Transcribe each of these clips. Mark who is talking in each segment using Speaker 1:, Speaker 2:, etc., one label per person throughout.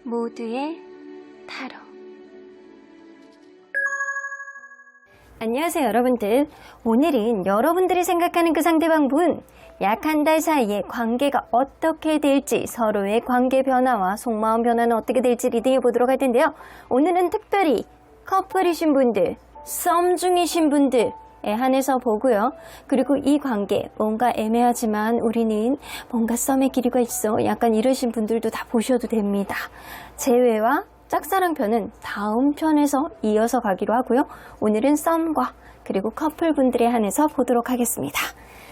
Speaker 1: 모두의 타로. 안녕하세요 여러분들. 오늘은 여러분들이 생각하는 그 상대방분 약 한 달 사이에 관계가 어떻게 될지, 서로의 관계 변화와 속마음 변화는 어떻게 될지 리딩해 보도록 할 텐데요. 오늘은 특별히 커플이신 분들, 썸 중이신 분들에 한해서 보고요. 그리고 이 관계 뭔가 애매하지만 우리는 뭔가 썸의 기류가 있어, 약간 이러신 분들도 다 보셔도 됩니다. 재회와 짝사랑편은 다음 편에서 이어서 가기로 하고요. 오늘은 썸과 그리고 커플분들에 한해서 보도록 하겠습니다.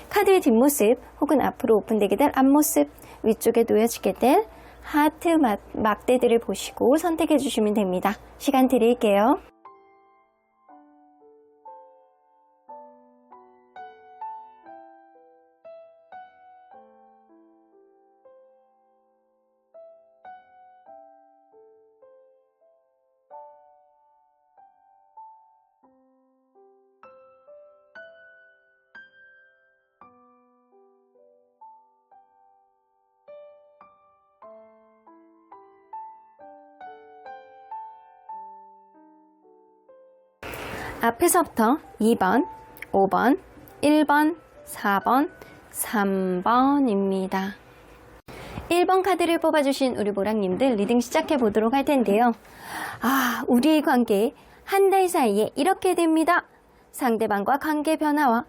Speaker 1: 카드의 뒷모습 혹은 앞으로 오픈되게 될 앞모습, 위쪽에 놓여지게 될 하트 막대들을 보시고 선택해 주시면 됩니다. 시간 드릴게요. 앞에서부터 2번, 5번, 1번, 4번, 3번입니다. 1번 카드를 뽑아주신 우리 모랑님들 리딩 시작해 보도록 할 텐데요. 우리의 관계 한 달 사이에 이렇게 됩니다. 상대방과 관계 변화와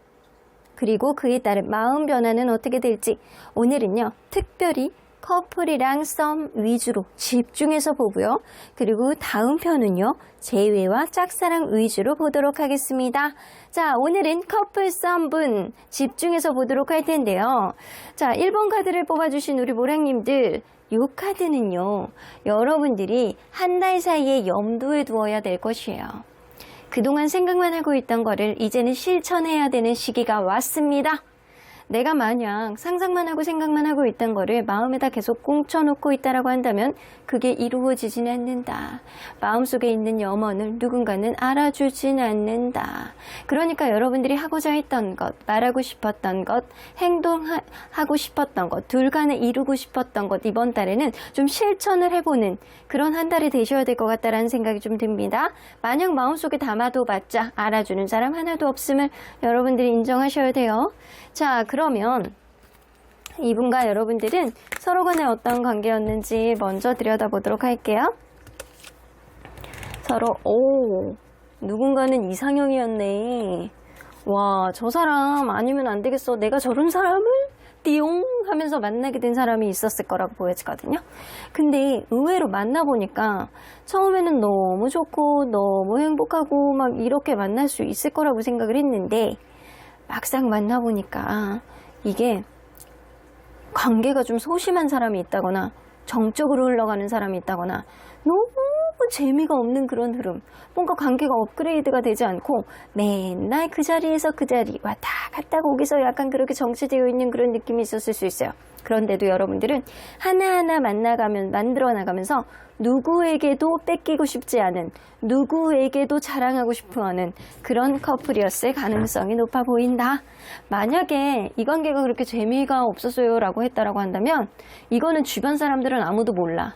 Speaker 1: 그리고 그에 따른 마음 변화는 어떻게 될지 오늘은요 특별히 커플이랑 썸 위주로 집중해서 보고요. 그리고 다음 편은요 재회와 짝사랑 위주로 보도록 하겠습니다. 자, 오늘은 커플 썸분 집중해서 보도록 할 텐데요. 자, 1번 카드를 뽑아주신 우리 모랑님들, 이 카드는요 여러분들이 한 달 사이에 염두에 두어야 될 것이에요. 그동안 생각만 하고 있던 거를 이제는 실천해야 되는 시기가 왔습니다. 내가 마냥 상상만 하고 생각만 하고 있던 거를 마음에다 계속 꽁쳐놓고 있다라고 한다면 그게 이루어지진 않는다. 마음속에 있는 염원을 누군가는 알아주진 않는다. 그러니까 여러분들이 하고자 했던 것, 말하고 싶었던 것, 행동하고 싶었던 것, 둘 간에 이루고 싶었던 것, 이번 달에는 좀 실천을 해보는 그런 한 달이 되셔야 될 것 같다라는 생각이 좀 듭니다. 마냥 마음속에 담아둬봤자 알아주는 사람 하나도 없음을 여러분들이 인정하셔야 돼요. 자, 그러면 이분과 여러분들은 서로 간에 어떤 관계였는지 먼저 들여다보도록 할게요. 서로 누군가는 이상형이었네. 와, 저 사람 아니면 안 되겠어. 내가 저런 사람을 띠용 하면서 만나게 된 사람이 있었을 거라고 보여지거든요. 근데 의외로 만나보니까 처음에는 너무 좋고 너무 행복하고 막 이렇게 만날 수 있을 거라고 생각을 했는데 막상 만나보니까 이게 관계가 좀 소심한 사람이 있다거나 정적으로 흘러가는 사람이 있다거나 너무 재미가 없는 그런 흐름, 뭔가 관계가 업그레이드가 되지 않고 맨날 그 자리에서 그 자리 왔다 갔다 거기서 약간 그렇게 정체되어 있는 그런 느낌이 있었을 수 있어요. 그런데도 여러분들은 하나하나 만들어 나가면서 누구에게도 뺏기고 싶지 않은, 누구에게도 자랑하고 싶어하는 그런 커플이었을 가능성이 높아 보인다. 만약에 이 관계가 그렇게 재미가 없었어요 라고 했다라고 한다면 이거는 주변 사람들은 아무도 몰라.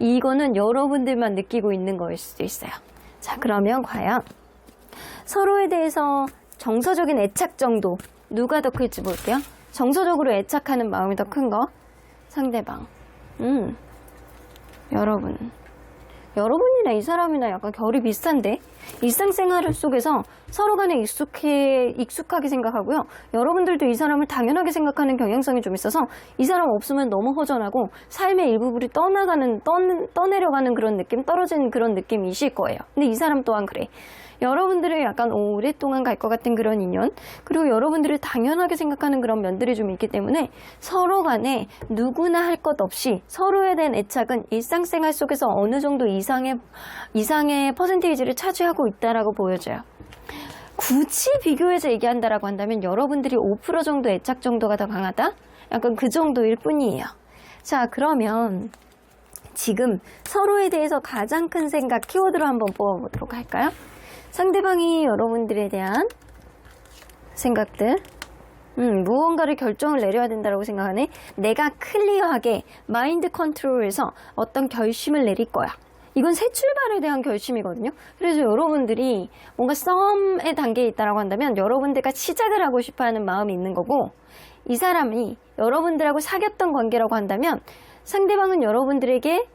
Speaker 1: 이거는 여러분들만 느끼고 있는 거일 수도 있어요. 자, 그러면 과연 서로에 대해서 정서적인 애착 정도 누가 더 클지 볼게요. 정서적으로 애착하는 마음이 더 큰 거 상대방. 여러분이나 이 사람이나 약간 결이 비슷한데 일상생활 속에서 서로 간에 익숙하게 생각하고요. 여러분들도 이 사람을 당연하게 생각하는 경향성이 좀 있어서 이 사람 없으면 너무 허전하고 삶의 일부분이 떠내려가는 그런 느낌, 떨어지는 그런 느낌이실 거예요. 근데 이 사람 또한 그래. 여러분들을 약간 오랫동안 갈 것 같은 그런 인연, 그리고 여러분들을 당연하게 생각하는 그런 면들이 좀 있기 때문에 서로 간에 누구나 할 것 없이 서로에 대한 애착은 일상생활 속에서 어느 정도 이상의 퍼센테이지를 차지하고 있다라고 보여져요. 굳이 비교해서 얘기한다라고 한다면 여러분들이 5% 정도 애착 정도가 더 강하다? 약간 그 정도일 뿐이에요. 자, 그러면 지금 서로에 대해서 가장 큰 생각 키워드로 한번 뽑아보도록 할까요? 상대방이 여러분들에 대한 생각들, 무언가를 결정을 내려야 된다고 생각하네. 내가 클리어하게 마인드 컨트롤에서 어떤 결심을 내릴 거야. 이건 새 출발에 대한 결심이거든요. 그래서 여러분들이 뭔가 썸의 단계에 있다라고 한다면 여러분들과 시작을 하고 싶어하는 마음이 있는 거고, 이 사람이 여러분들하고 사귀었던 관계라고 한다면 상대방은 여러분들에게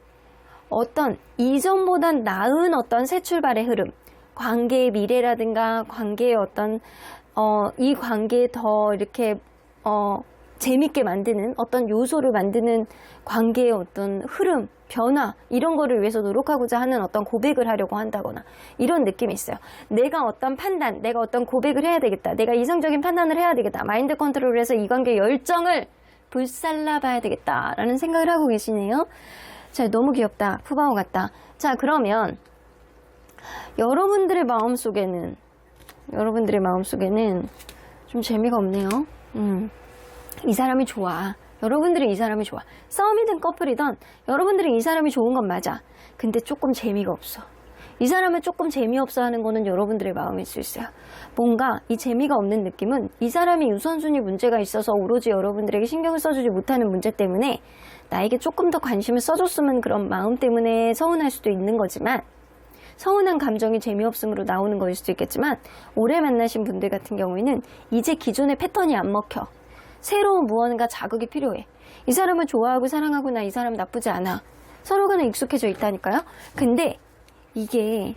Speaker 1: 어떤 이전보단 나은 어떤 새 출발의 흐름, 관계의 미래라든가 관계의 어떤 이 관계에 더 이렇게 재밌게 만드는 어떤 요소를 만드는 관계의 어떤 흐름, 변화, 이런 거를 위해서 노력하고자 하는 어떤 고백을 하려고 한다거나 이런 느낌이 있어요. 내가 어떤 판단, 내가 어떤 고백을 해야 되겠다. 내가 이성적인 판단을 해야 되겠다. 마인드 컨트롤을 해서 이 관계의 열정을 불살라 봐야 되겠다라는 생각을 하고 계시네요. 자, 너무 귀엽다. 푸바오 같다. 자, 그러면 여러분들의 마음속에는 좀 재미가 없네요. 이 사람이 좋아. 여러분들이 이 사람이 좋아. 싸움이든 커플이든 여러분들이 이 사람이 좋은 건 맞아. 근데 조금 재미가 없어. 이 사람은 조금 재미없어 하는 거는 여러분들의 마음일 수 있어요. 뭔가 이 재미가 없는 느낌은 이 사람이 우선순위 문제가 있어서 오로지 여러분들에게 신경을 써주지 못하는 문제 때문에 나에게 조금 더 관심을 써줬으면 그런 마음 때문에 서운할 수도 있는 거지만, 서운한 감정이 재미없음으로 나오는 거일 수도 있겠지만, 오래 만나신 분들 같은 경우에는 이제 기존의 패턴이 안 먹혀. 새로운 무언가 자극이 필요해. 이 사람을 좋아하고 사랑하고 나 이 사람 나쁘지 않아. 서로 간에 익숙해져 있다니까요. 근데 이게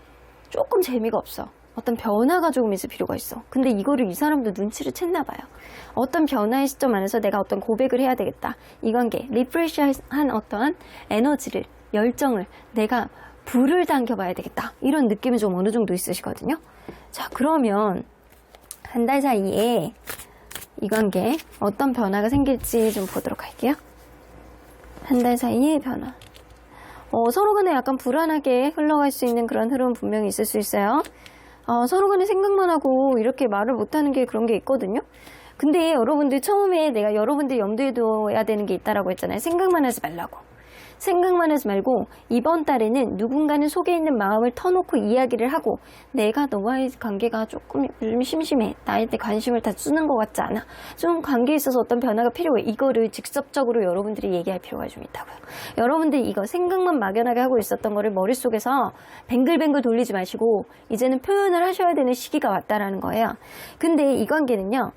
Speaker 1: 조금 재미가 없어. 어떤 변화가 조금 있을 필요가 있어. 근데 이거를 이 사람도 눈치를 챘나 봐요. 어떤 변화의 시점 안에서 내가 어떤 고백을 해야 되겠다. 이 관계, 리프레시한 어떠한 에너지를, 열정을 내가 불을 당겨봐야 되겠다. 이런 느낌이 좀 어느 정도 있으시거든요. 자, 그러면 한 달 사이에 이 관계에 어떤 변화가 생길지 좀 보도록 할게요. 한 달 사이의 변화. 서로 간에 약간 불안하게 흘러갈 수 있는 그런 흐름은 분명히 있을 수 있어요. 서로 간에 생각만 하고 이렇게 말을 못하는 게 그런 게 있거든요. 근데 여러분들 처음에 내가 여러분들 염두에 둬야 되는 게 있다라고 했잖아요. 생각만 하지 말라고. 생각만 하지 말고 이번 달에는 누군가는 속에 있는 마음을 터놓고 이야기를 하고, 내가 너와의 관계가 조금 요즘 심심해. 나한테 관심을 다 쏟는 것 같지 않아. 좀 관계에 있어서 어떤 변화가 필요해. 이거를 직접적으로 여러분들이 얘기할 필요가 좀 있다고요. 여러분들이 이거 생각만 막연하게 하고 있었던 거를 머릿속에서 뱅글뱅글 돌리지 마시고 이제는 표현을 하셔야 되는 시기가 왔다라는 거예요. 근데 이 관계는요,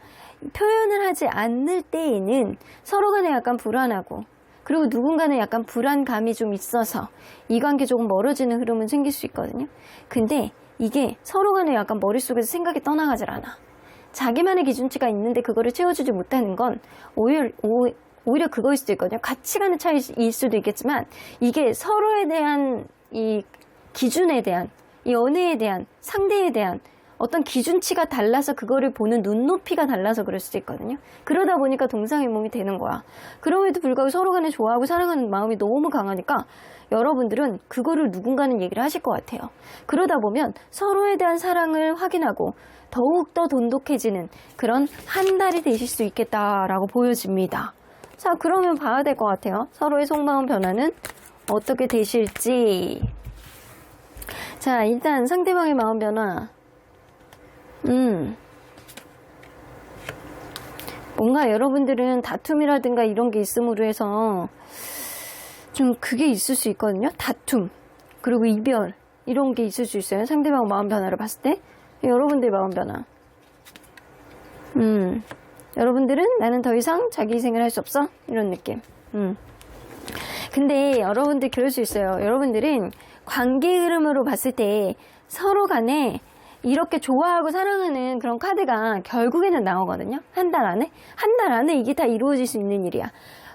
Speaker 1: 표현을 하지 않을 때에는 서로 간에 약간 불안하고, 그리고 누군가는 약간 불안감이 좀 있어서 이 관계 조금 멀어지는 흐름은 생길 수 있거든요. 근데 이게 서로 간에 약간 머릿속에서 생각이 떠나가질 않아. 자기만의 기준치가 있는데 그거를 채워주지 못하는 건 오히려 그거일 수도 있거든요. 가치관의 차이일 수도 있겠지만, 이게 서로에 대한 이 기준에 대한, 이 연애에 대한, 상대에 대한 어떤 기준치가 달라서 그거를 보는 눈높이가 달라서 그럴 수도 있거든요. 그러다 보니까 동상이몽이 되는 거야. 그럼에도 불구하고 서로 간에 좋아하고 사랑하는 마음이 너무 강하니까 여러분들은 그거를 누군가는 얘기를 하실 것 같아요. 그러다 보면 서로에 대한 사랑을 확인하고 더욱더 돈독해지는 그런 한 달이 되실 수 있겠다라고 보여집니다. 자, 그러면 봐야 될 것 같아요. 서로의 속마음 변화는 어떻게 되실지. 자, 일단 상대방의 마음 변화. 뭔가 여러분들은 다툼이라든가 이런 게 있음으로 해서 좀 그게 있을 수 있거든요. 다툼, 그리고 이별, 이런 게 있을 수 있어요. 상대방 마음 변화를 봤을 때. 여러분들의 마음 변화. 여러분들은 나는 더 이상 자기 희생을 할 수 없어? 이런 느낌. 근데 여러분들 그럴 수 있어요. 여러분들은 관계 흐름으로 봤을 때 서로 간에 이렇게 좋아하고 사랑하는 그런 카드가 결국에는 나오거든요. 한 달 안에? 한 달 안에 이게 다 이루어질 수 있는 일이야.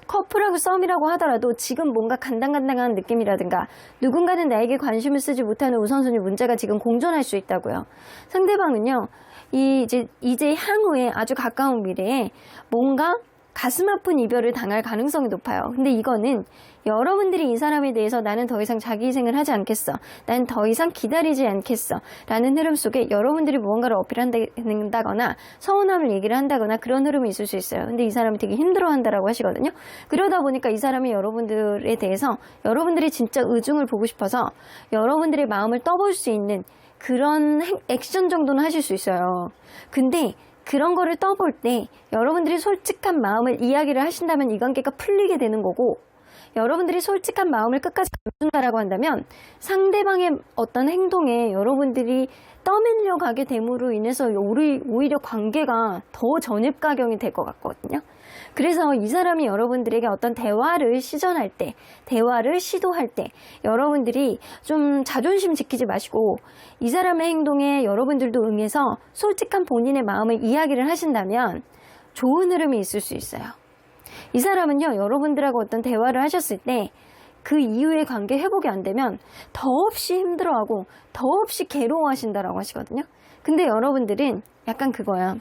Speaker 1: 커플하고 썸이라고 하더라도 지금 뭔가 간당간당한 느낌이라든가 누군가는 나에게 관심을 쓰지 못하는 우선순위 문제가 지금 공존할 수 있다고요. 상대방은요, 이제 향후에 아주 가까운 미래에 뭔가 가슴 아픈 이별을 당할 가능성이 높아요. 근데 이거는 여러분들이 이 사람에 대해서 나는 더 이상 자기 희생을 하지 않겠어. 나는 더 이상 기다리지 않겠어. 라는 흐름 속에 여러분들이 무언가를 어필한다거나 서운함을 얘기를 한다거나 그런 흐름이 있을 수 있어요. 근데 이 사람이 되게 힘들어한다라고 하시거든요. 그러다 보니까 이 사람이 여러분들에 대해서 여러분들이 진짜 의중을 보고 싶어서 여러분들의 마음을 떠볼 수 있는 그런 액션 정도는 하실 수 있어요. 근데 그런 거를 떠볼 때 여러분들이 솔직한 마음을 이야기를 하신다면 이 관계가 풀리게 되는 거고, 여러분들이 솔직한 마음을 끝까지 감춘다라고 한다면 상대방의 어떤 행동에 여러분들이 떠밀려 가게 됨으로 인해서 오히려 관계가 더 전입가경이 될 것 같거든요. 그래서 이 사람이 여러분들에게 어떤 대화를 시전할 때, 대화를 시도할 때 여러분들이 좀 자존심 지키지 마시고 이 사람의 행동에 여러분들도 응해서 솔직한 본인의 마음을 이야기를 하신다면 좋은 흐름이 있을 수 있어요. 이 사람은요, 여러분들하고 어떤 대화를 하셨을 때 그 이후에 관계 회복이 안 되면 더없이 힘들어하고 더없이 괴로워하신다라고 하시거든요. 근데 여러분들은 약간 그거야.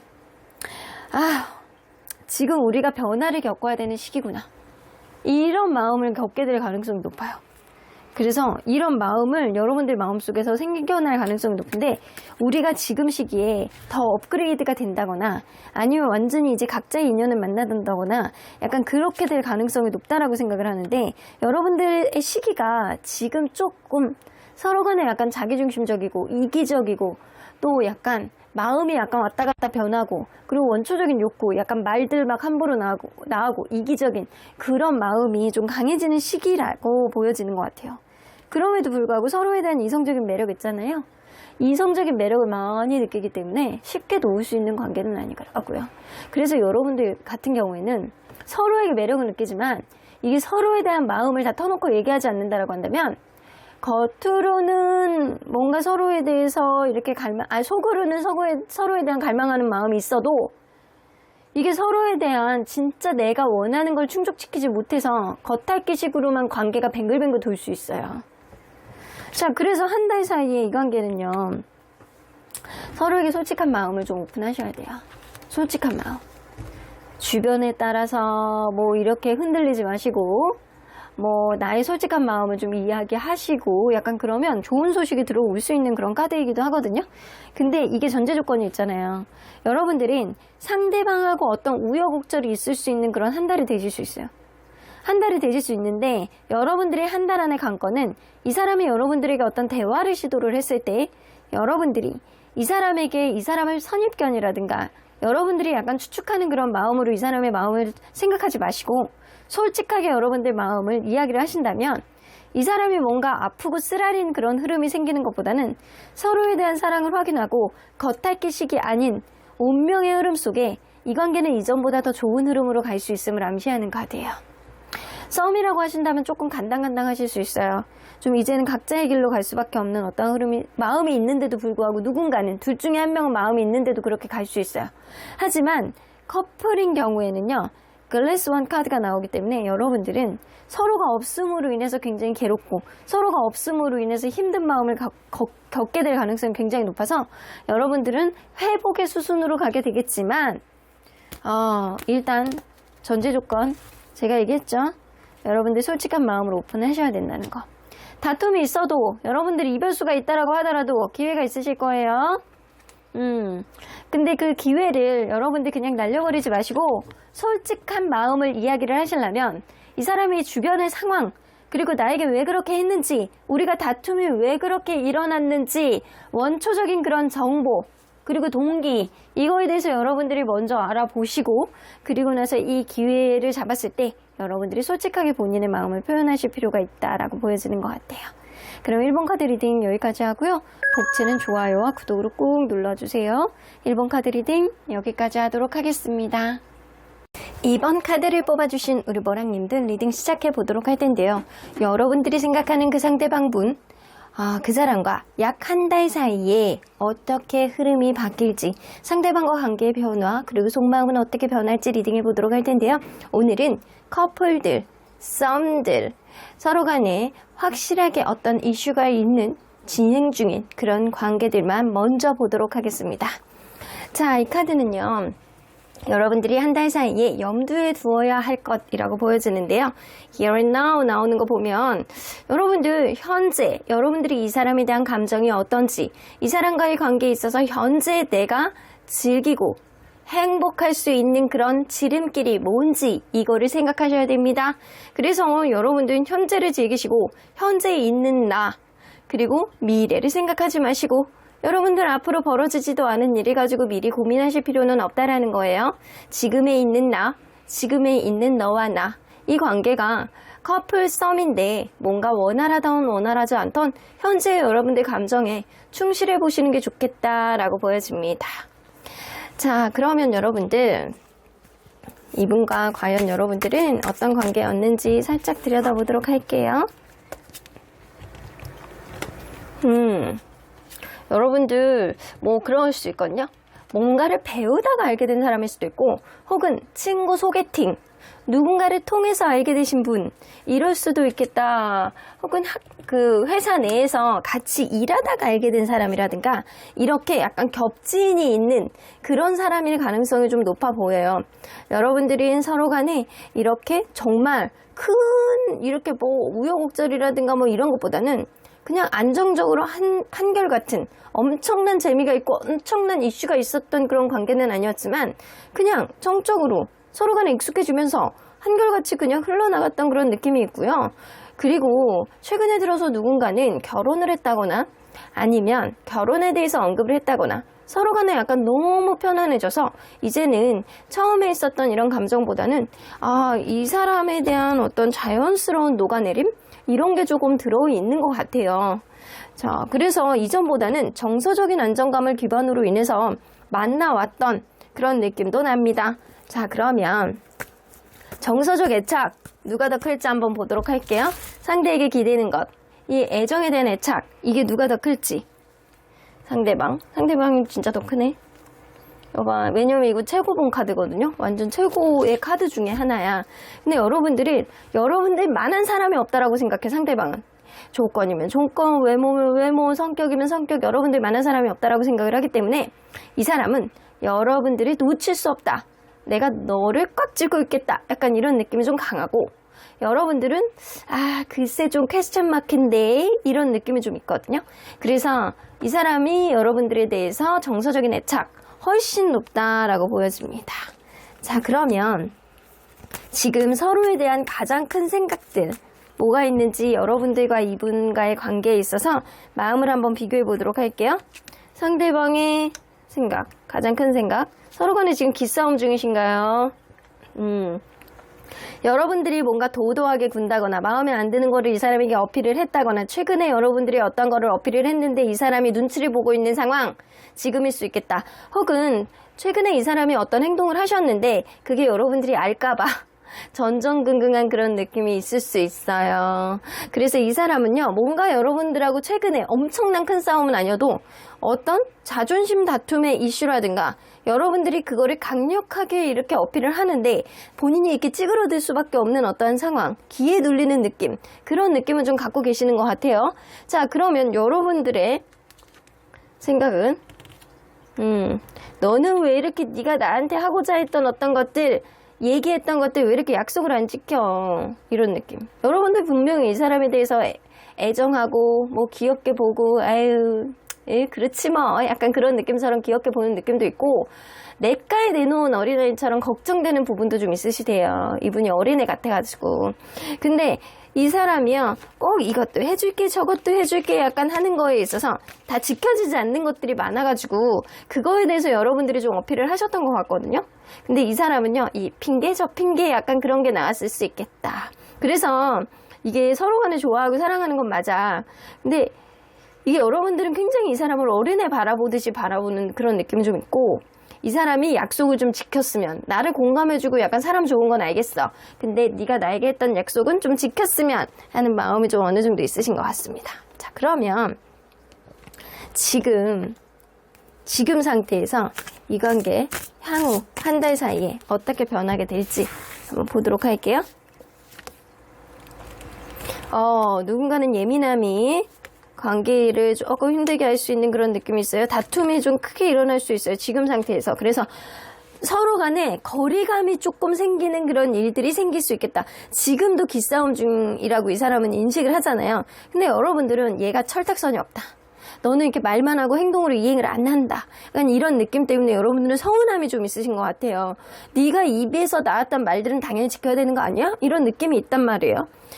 Speaker 1: 지금 우리가 변화를 겪어야 되는 시기구나. 이런 마음을 겪게 될 가능성이 높아요. 그래서 이런 마음을 여러분들 마음속에서 생겨날 가능성이 높은데, 우리가 지금 시기에 더 업그레이드가 된다거나 아니면 완전히 이제 각자의 인연을 만나든다거나 약간 그렇게 될 가능성이 높다라고 생각을 하는데, 여러분들의 시기가 지금 조금 서로 간에 약간 자기중심적이고 이기적이고 또 약간 마음이 약간 왔다 갔다 변하고, 그리고 원초적인 욕구, 약간 말들 막 함부로 나오고 이기적인 그런 마음이 좀 강해지는 시기라고 보여지는 것 같아요. 그럼에도 불구하고 서로에 대한 이성적인 매력 있잖아요. 이성적인 매력을 많이 느끼기 때문에 쉽게 놓을 수 있는 관계는 아니더라고요. 그래서 여러분들 같은 경우에는 서로에게 매력을 느끼지만 이게 서로에 대한 마음을 다 터놓고 얘기하지 않는다라고 한다면, 겉으로는 뭔가 서로에 대해서 이렇게 속으로는 서로에 대한 갈망하는 마음이 있어도 이게 서로에 대한 진짜 내가 원하는 걸 충족시키지 못해서 겉핥기식으로만 관계가 뱅글뱅글 돌 수 있어요. 자, 그래서 한 달 사이에 이 관계는요, 서로에게 솔직한 마음을 좀 오픈하셔야 돼요. 솔직한 마음. 주변에 따라서 뭐 이렇게 흔들리지 마시고, 뭐 나의 솔직한 마음을 좀 이야기하시고, 약간 그러면 좋은 소식이 들어올 수 있는 그런 카드이기도 하거든요. 근데 이게 전제 조건이 있잖아요. 여러분들은 상대방하고 어떤 우여곡절이 있을 수 있는 그런 한 달이 되실 수 있어요. 한 달이 되실 수 있는데, 여러분들의 한 달 안의 관건은 이 사람이 여러분들에게 어떤 대화를 시도를 했을 때 여러분들이 이 사람을 선입견이라든가 여러분들이 약간 추측하는 그런 마음으로 이 사람의 마음을 생각하지 마시고 솔직하게 여러분들 마음을 이야기를 하신다면, 이 사람이 뭔가 아프고 쓰라린 그런 흐름이 생기는 것보다는 서로에 대한 사랑을 확인하고 겉핥기식이 아닌 운명의 흐름 속에 이 관계는 이전보다 더 좋은 흐름으로 갈 수 있음을 암시하는 카드예요. 썸이라고 하신다면 조금 간당간당하실 수 있어요. 좀 이제는 각자의 길로 갈 수밖에 없는 어떤 흐름이, 마음이 있는데도 불구하고 누군가는, 둘 중에 한 명은 마음이 있는데도 그렇게 갈 수 있어요. 하지만 커플인 경우에는요, 글래스 원 카드가 나오기 때문에 여러분들은 서로가 없음으로 인해서 굉장히 괴롭고 서로가 없음으로 인해서 힘든 마음을 겪게 될 가능성이 굉장히 높아서 여러분들은 회복의 수순으로 가게 되겠지만, 일단 전제 조건 제가 얘기했죠. 여러분들 솔직한 마음으로 오픈하셔야 된다는 거. 다툼이 있어도 여러분들이 이별수가 있다라고 하더라도 기회가 있으실 거예요. 근데 그 기회를 여러분들 그냥 날려버리지 마시고 솔직한 마음을 이야기를 하시려면 이 사람이 주변의 상황, 그리고 나에게 왜 그렇게 했는지, 우리가 다툼이 왜 그렇게 일어났는지 원초적인 그런 정보, 그리고 동기, 이거에 대해서 여러분들이 먼저 알아보시고, 그리고 나서 이 기회를 잡았을 때 여러분들이 솔직하게 본인의 마음을 표현하실 필요가 있다라고 보여지는 것 같아요. 그럼 1번 카드 리딩 여기까지 하고요. 복채는 좋아요와 구독으로 꾹 눌러주세요. 1번 카드 리딩 여기까지 하도록 하겠습니다. 2번 카드를 뽑아주신 우리 모랑님들 리딩 시작해 보도록 할 텐데요. 여러분들이 생각하는 그 상대방분, 그 사람과 약 한 달 사이에 어떻게 흐름이 바뀔지, 상대방과 관계의 변화, 그리고 속마음은 어떻게 변할지 리딩해 보도록 할 텐데요. 오늘은 커플들, 썸들, 서로 간에 확실하게 어떤 이슈가 있는, 진행 중인 그런 관계들만 먼저 보도록 하겠습니다. 자, 이 카드는요, 여러분들이 한 달 사이에 염두에 두어야 할 것이라고 보여지는데요. Here and now 나오는 거 보면 여러분들 현재, 여러분들이 이 사람에 대한 감정이 어떤지, 이 사람과의 관계에 있어서 현재 내가 즐기고 행복할 수 있는 그런 지름길이 뭔지 이거를 생각하셔야 됩니다. 그래서 여러분들은 현재를 즐기시고 현재에 있는 나, 그리고 미래를 생각하지 마시고 여러분들 앞으로 벌어지지도 않은 일을 가지고 미리 고민하실 필요는 없다라는 거예요. 지금에 있는 나, 지금에 있는 너와 나, 이 관계가 커플 썸인데 뭔가 원활하던 원활하지 않던 현재의 여러분들 감정에 충실해 보시는 게 좋겠다라고 보여집니다. 자, 그러면 여러분들 이분과 과연 여러분들은 어떤 관계였는지 살짝 들여다보도록 할게요. 여러분들 뭐 그럴 수 있거든요. 뭔가를 배우다가 알게 된 사람일 수도 있고, 혹은 친구 소개팅, 누군가를 통해서 알게 되신 분, 이럴 수도 있겠다. 혹은 그 회사 내에서 같이 일하다가 알게 된 사람이라든가, 이렇게 약간 겹지인이 있는 그런 사람일 가능성이 좀 높아 보여요. 여러분들이 서로 간에 이렇게 정말 큰 이렇게 뭐 우여곡절이라든가 뭐 이런 것보다는 그냥 안정적으로 한결같은 엄청난 재미가 있고 엄청난 이슈가 있었던 그런 관계는 아니었지만, 그냥 정적으로 서로 간에 익숙해지면서 한결같이 그냥 흘러나갔던 그런 느낌이 있고요. 그리고 최근에 들어서 누군가는 결혼을 했다거나 아니면 결혼에 대해서 언급을 했다거나 서로 간에 약간 너무 편안해져서 이제는 처음에 있었던 이런 감정보다는 이 사람에 대한 어떤 자연스러운 녹아내림? 이런 게 조금 들어있는 것 같아요. 자, 그래서 이전보다는 정서적인 안정감을 기반으로 인해서 만나왔던 그런 느낌도 납니다. 자, 그러면 정서적 애착 누가 더 클지 한번 보도록 할게요. 상대에게 기대는 것, 이 애정에 대한 애착, 이게 누가 더 클지. 상대방이 진짜 더 크네. 여봐, 왜냐면 이거 최고봉 카드거든요. 완전 최고의 카드 중에 하나야. 근데 여러분들 만한 사람이 없다라고 생각해. 상대방은 조건이면 조건, 외모면 외모, 성격이면 성격, 여러분들 만한 사람이 없다라고 생각을 하기 때문에 이 사람은 여러분들이 놓칠 수 없다, 내가 너를 꽉 쥐고 있겠다, 약간 이런 느낌이 좀 강하고, 여러분들은 글쎄 좀 퀘스천 마크인데 이런 느낌이 좀 있거든요. 그래서 이 사람이 여러분들에 대해서 정서적인 애착 훨씬 높다라고 보여집니다. 자, 그러면 지금 서로에 대한 가장 큰 생각들 뭐가 있는지 여러분들과 이분과의 관계에 있어서 마음을 한번 비교해 보도록 할게요. 상대방의 생각, 가장 큰 생각, 서로 간에 지금 기싸움 중이신가요? 여러분들이 뭔가 도도하게 군다거나 마음에 안 드는 거를 이 사람에게 어필을 했다거나, 최근에 여러분들이 어떤 거를 어필을 했는데 이 사람이 눈치를 보고 있는 상황, 지금일 수 있겠다. 혹은 최근에 이 사람이 어떤 행동을 하셨는데 그게 여러분들이 알까봐 전전긍긍한 그런 느낌이 있을 수 있어요. 그래서 이 사람은요, 뭔가 여러분들하고 최근에 엄청난 큰 싸움은 아니어도 어떤 자존심 다툼의 이슈라든가 여러분들이 그거를 강력하게 이렇게 어필을 하는데 본인이 이렇게 찌그러들 수밖에 없는 어떠한 상황, 기에 눌리는 느낌, 그런 느낌을 좀 갖고 계시는 것 같아요. 자, 그러면 여러분들의 생각은 너는 왜 이렇게 네가 나한테 하고자 했던 어떤 것들, 얘기했던 것들 왜 이렇게 약속을 안 지켜, 이런 느낌. 여러분들 분명히 이 사람에 대해서 애정하고 뭐 귀엽게 보고 그렇지 뭐, 약간 그런 느낌처럼 귀엽게 보는 느낌도 있고, 냇가에 내놓은 어린아이처럼 걱정되는 부분도 좀 있으시대요. 이분이 어린애 같아가지고. 근데 이 사람이요, 꼭 이것도 해줄게 저것도 해줄게 약간 하는 거에 있어서 다 지켜지지 않는 것들이 많아가지고 그거에 대해서 여러분들이 좀 어필을 하셨던 것 같거든요. 근데 이 사람은요, 이 핑계 저 핑계 약간 그런 게 나왔을 수 있겠다. 그래서 이게 서로 간에 좋아하고 사랑하는 건 맞아. 근데 이게 여러분들은 굉장히 이 사람을 어린애 바라보듯이 바라보는 그런 느낌이 좀 있고, 이 사람이 약속을 좀 지켰으면, 나를 공감해주고 약간 사람 좋은 건 알겠어, 근데 네가 나에게 했던 약속은 좀 지켰으면 하는 마음이 좀 어느 정도 있으신 것 같습니다. 자, 그러면 지금 상태에서 이 관계 향후 한 달 사이에 어떻게 변하게 될지 한번 보도록 할게요. 누군가는 예민함이 관계를 조금 힘들게 할 수 있는 그런 느낌이 있어요. 다툼이 좀 크게 일어날 수 있어요, 지금 상태에서. 그래서 서로 간에 거리감이 조금 생기는 그런 일들이 생길 수 있겠다. 지금도 기싸움 중이라고 이 사람은 인식을 하잖아요. 근데 여러분들은 얘가 철딱선이 없다, 너는 이렇게 말만 하고 행동으로 이행을 안 한다. 약간 이런 느낌 때문에 여러분들은 서운함이 좀 있으신 것 같아요. 네가 입에서 나왔던 말들은 당연히 지켜야 되는 거 아니야? 이런 느낌이 있단 말이에요.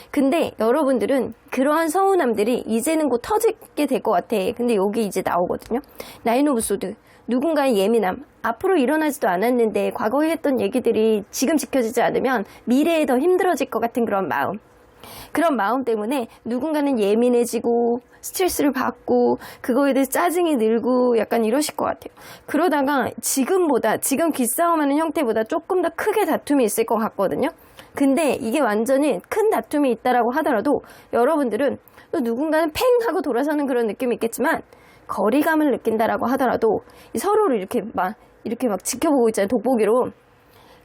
Speaker 1: 근데 여러분들은 그러한 서운함들이 이제는 곧 터지게 될 것 같아. 근데 여기 이제 나오거든요. 나인 오브 소드. 누군가의 예민함. 앞으로 일어나지도 않았는데 과거에 했던 얘기들이 지금 지켜지지 않으면 미래에 더 힘들어질 것 같은 그런 마음. 그런 마음 때문에 누군가는 예민해지고 스트레스를 받고 그거에 대해 짜증이 늘고 약간 이러실 것 같아요. 그러다가 지금 기싸움하는 형태보다 조금 더 크게 다툼이 있을 것 같거든요. 근데 이게 완전히 큰 다툼이 있다라고 하더라도 여러분들은 또 누군가는 팽 하고 돌아서는 그런 느낌이 있겠지만 거리감을 느낀다라고 하더라도 서로를 이렇게 막 지켜보고 있잖아요. 돋보기로.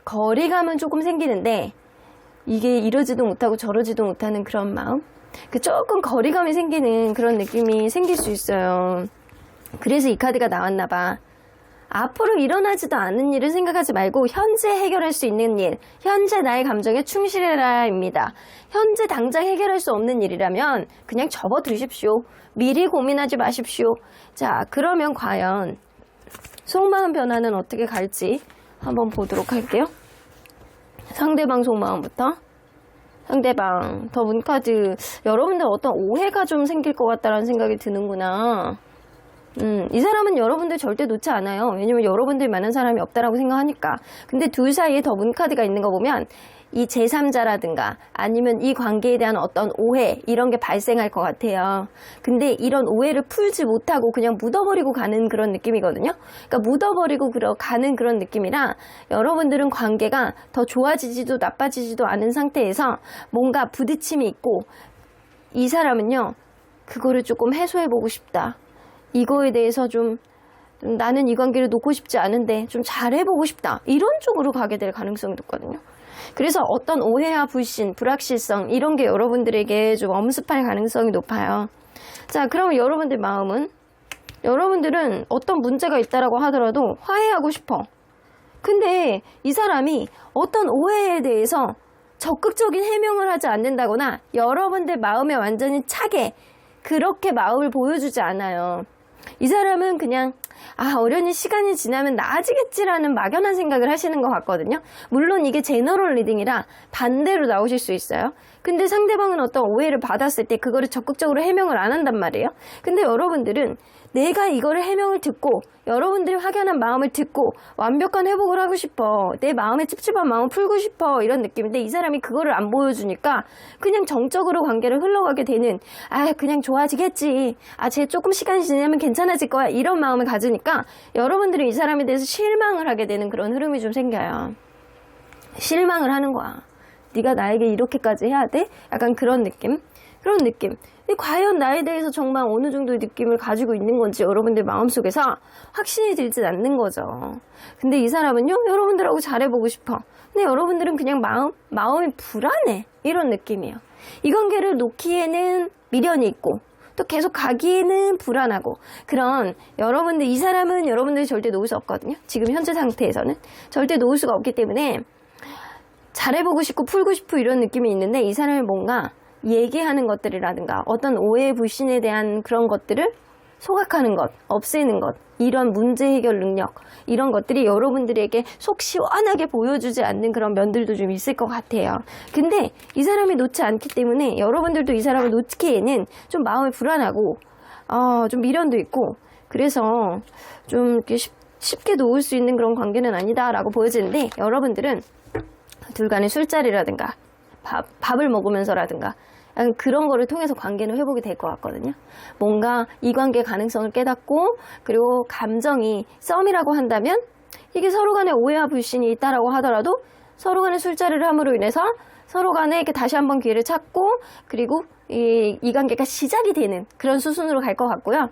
Speaker 1: 거리감은 조금 생기는데 이게 이러지도 못하고 저러지도 못하는 그런 마음? 조금 거리감이 생기는 그런 느낌이 생길 수 있어요. 그래서 이 카드가 나왔나 봐. 앞으로 일어나지도 않은 일을 생각하지 말고 현재 해결할 수 있는 일, 현재 나의 감정에 충실해라 입니다. 현재 당장 해결할 수 없는 일이라면 그냥 접어두십시오. 미리 고민하지 마십시오. 자, 그러면 과연 속마음 변화는 어떻게 갈지 한번 보도록 할게요. 상대방 속마음부터. 상대방 더 문카드. 여러분들 어떤 오해가 좀 생길 것 같다라는 생각이 드는구나. 이 사람은 여러분들 절대 놓지 않아요. 왜냐면 여러분들 많은 사람이 없다라고 생각하니까. 근데 둘 사이에 더 문카드가 있는 거 보면 이 제3자라든가 아니면 이 관계에 대한 어떤 오해 이런 게 발생할 것 같아요. 근데 이런 오해를 풀지 못하고 그냥 묻어버리고 가는 그런 느낌이거든요. 그러니까 묻어버리고 가는 그런 느낌이라 여러분들은 관계가 더 좋아지지도 나빠지지도 않은 상태에서 뭔가 부딪힘이 있고 이 사람은요. 그거를 조금 해소해보고 싶다. 이거에 대해서 좀 나는 이 관계를 놓고 싶지 않은데 좀 잘해보고 싶다. 이런 쪽으로 가게 될 가능성이 높거든요. 그래서 어떤 오해와 불신, 불확실성 이런 게 여러분들에게 좀 엄습할 가능성이 높아요. 자, 그러면 여러분들 마음은? 여러분들은 어떤 문제가 있다라고 하더라도 화해하고 싶어. 근데 이 사람이 어떤 오해에 대해서 적극적인 해명을 하지 않는다거나 여러분들 마음에 완전히 차게 그렇게 마음을 보여주지 않아요. 이 사람은 그냥 어련히 시간이 지나면 나아지겠지라는 막연한 생각을 하시는 것 같거든요. 물론 이게 제너럴 리딩이라 반대로 나오실 수 있어요. 근데 상대방은 어떤 오해를 받았을 때 그거를 적극적으로 해명을 안 한단 말이에요. 근데 여러분들은 내가 이거를 해명을 듣고 여러분들이 확연한 마음을 듣고 완벽한 회복을 하고 싶어. 내 마음의 찝찝한 마음을 풀고 싶어. 이런 느낌인데 이 사람이 그거를 안 보여주니까 그냥 정적으로 관계를 흘러가게 되는 그냥 좋아지겠지. 쟤 조금 시간이 지나면 괜찮아질 거야. 이런 마음을 가지니까 여러분들이 이 사람에 대해서 실망을 하게 되는 그런 흐름이 좀 생겨요. 실망을 하는 거야. 네가 나에게 이렇게까지 해야 돼? 약간 그런 느낌? 그런 느낌. 근데 과연 나에 대해서 정말 어느 정도의 느낌을 가지고 있는 건지 여러분들 마음속에서 확신이 들진 않는 거죠. 근데 이 사람은요, 여러분들하고 잘해보고 싶어. 근데 여러분들은 그냥 마음이 불안해. 이런 느낌이에요. 이 관계를 놓기에는 미련이 있고, 또 계속 가기에는 불안하고, 그런 여러분들, 이 사람은 여러분들이 절대 놓을 수 없거든요. 지금 현재 상태에서는. 절대 놓을 수가 없기 때문에 잘해보고 싶고 풀고 싶고 이런 느낌이 있는데 이 사람이 뭔가 얘기하는 것들이라든가 어떤 오해 불신에 대한 그런 것들을 소각하는 것, 없애는 것, 이런 문제 해결 능력 이런 것들이 여러분들에게 속 시원하게 보여주지 않는 그런 면들도 좀 있을 것 같아요. 근데 이 사람이 놓지 않기 때문에 여러분들도 이 사람을 놓기에는 좀 마음이 불안하고 좀 미련도 있고 그래서 좀 이렇게 쉽게 놓을 수 있는 그런 관계는 아니다라고 보여지는데 여러분들은 둘 간의 술자리라든가 밥을 먹으면서라든가 그런 거를 통해서 관계는 회복이 될 것 같거든요. 뭔가 이 관계의 가능성을 깨닫고 그리고 감정이 썸이라고 한다면 이게 서로 간에 오해와 불신이 있다라고 하더라도 서로 간에 술자리를 함으로 인해서 서로 간에 이렇게 다시 한번 기회를 찾고 그리고 이 관계가 시작이 되는 그런 수순으로 갈 것 같고요.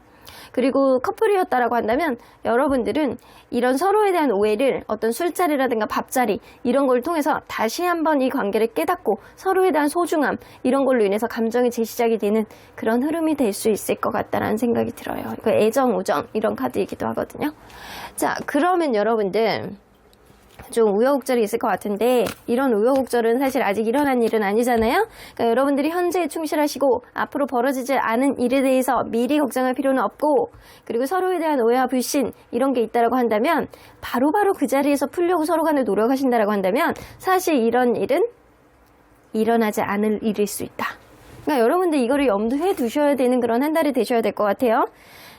Speaker 1: 그리고 커플이었다라고 한다면 여러분들은 이런 서로에 대한 오해를 어떤 술자리라든가 밥자리 이런 걸 통해서 다시 한번 이 관계를 깨닫고 서로에 대한 소중함 이런 걸로 인해서 감정이 재시작이 되는 그런 흐름이 될 수 있을 것 같다라는 생각이 들어요. 이거 애정, 우정 이런 카드이기도 하거든요. 자, 그러면 여러분들 좀 우여곡절이 있을 것 같은데 이런 우여곡절은 사실 아직 일어난 일은 아니잖아요. 그러니까 여러분들이 현재에 충실하시고 앞으로 벌어지지 않은 일에 대해서 미리 걱정할 필요는 없고, 그리고 서로에 대한 오해와 불신 이런 게 있다라고 한다면 바로바로 그 자리에서 풀려고 서로 간에 노력하신다라고 한다면 사실 이런 일은 일어나지 않을 일일 수 있다. 그러니까 여러분들 이거를 염두에 두셔야 되는 그런 한 달이 되셔야 될 것 같아요.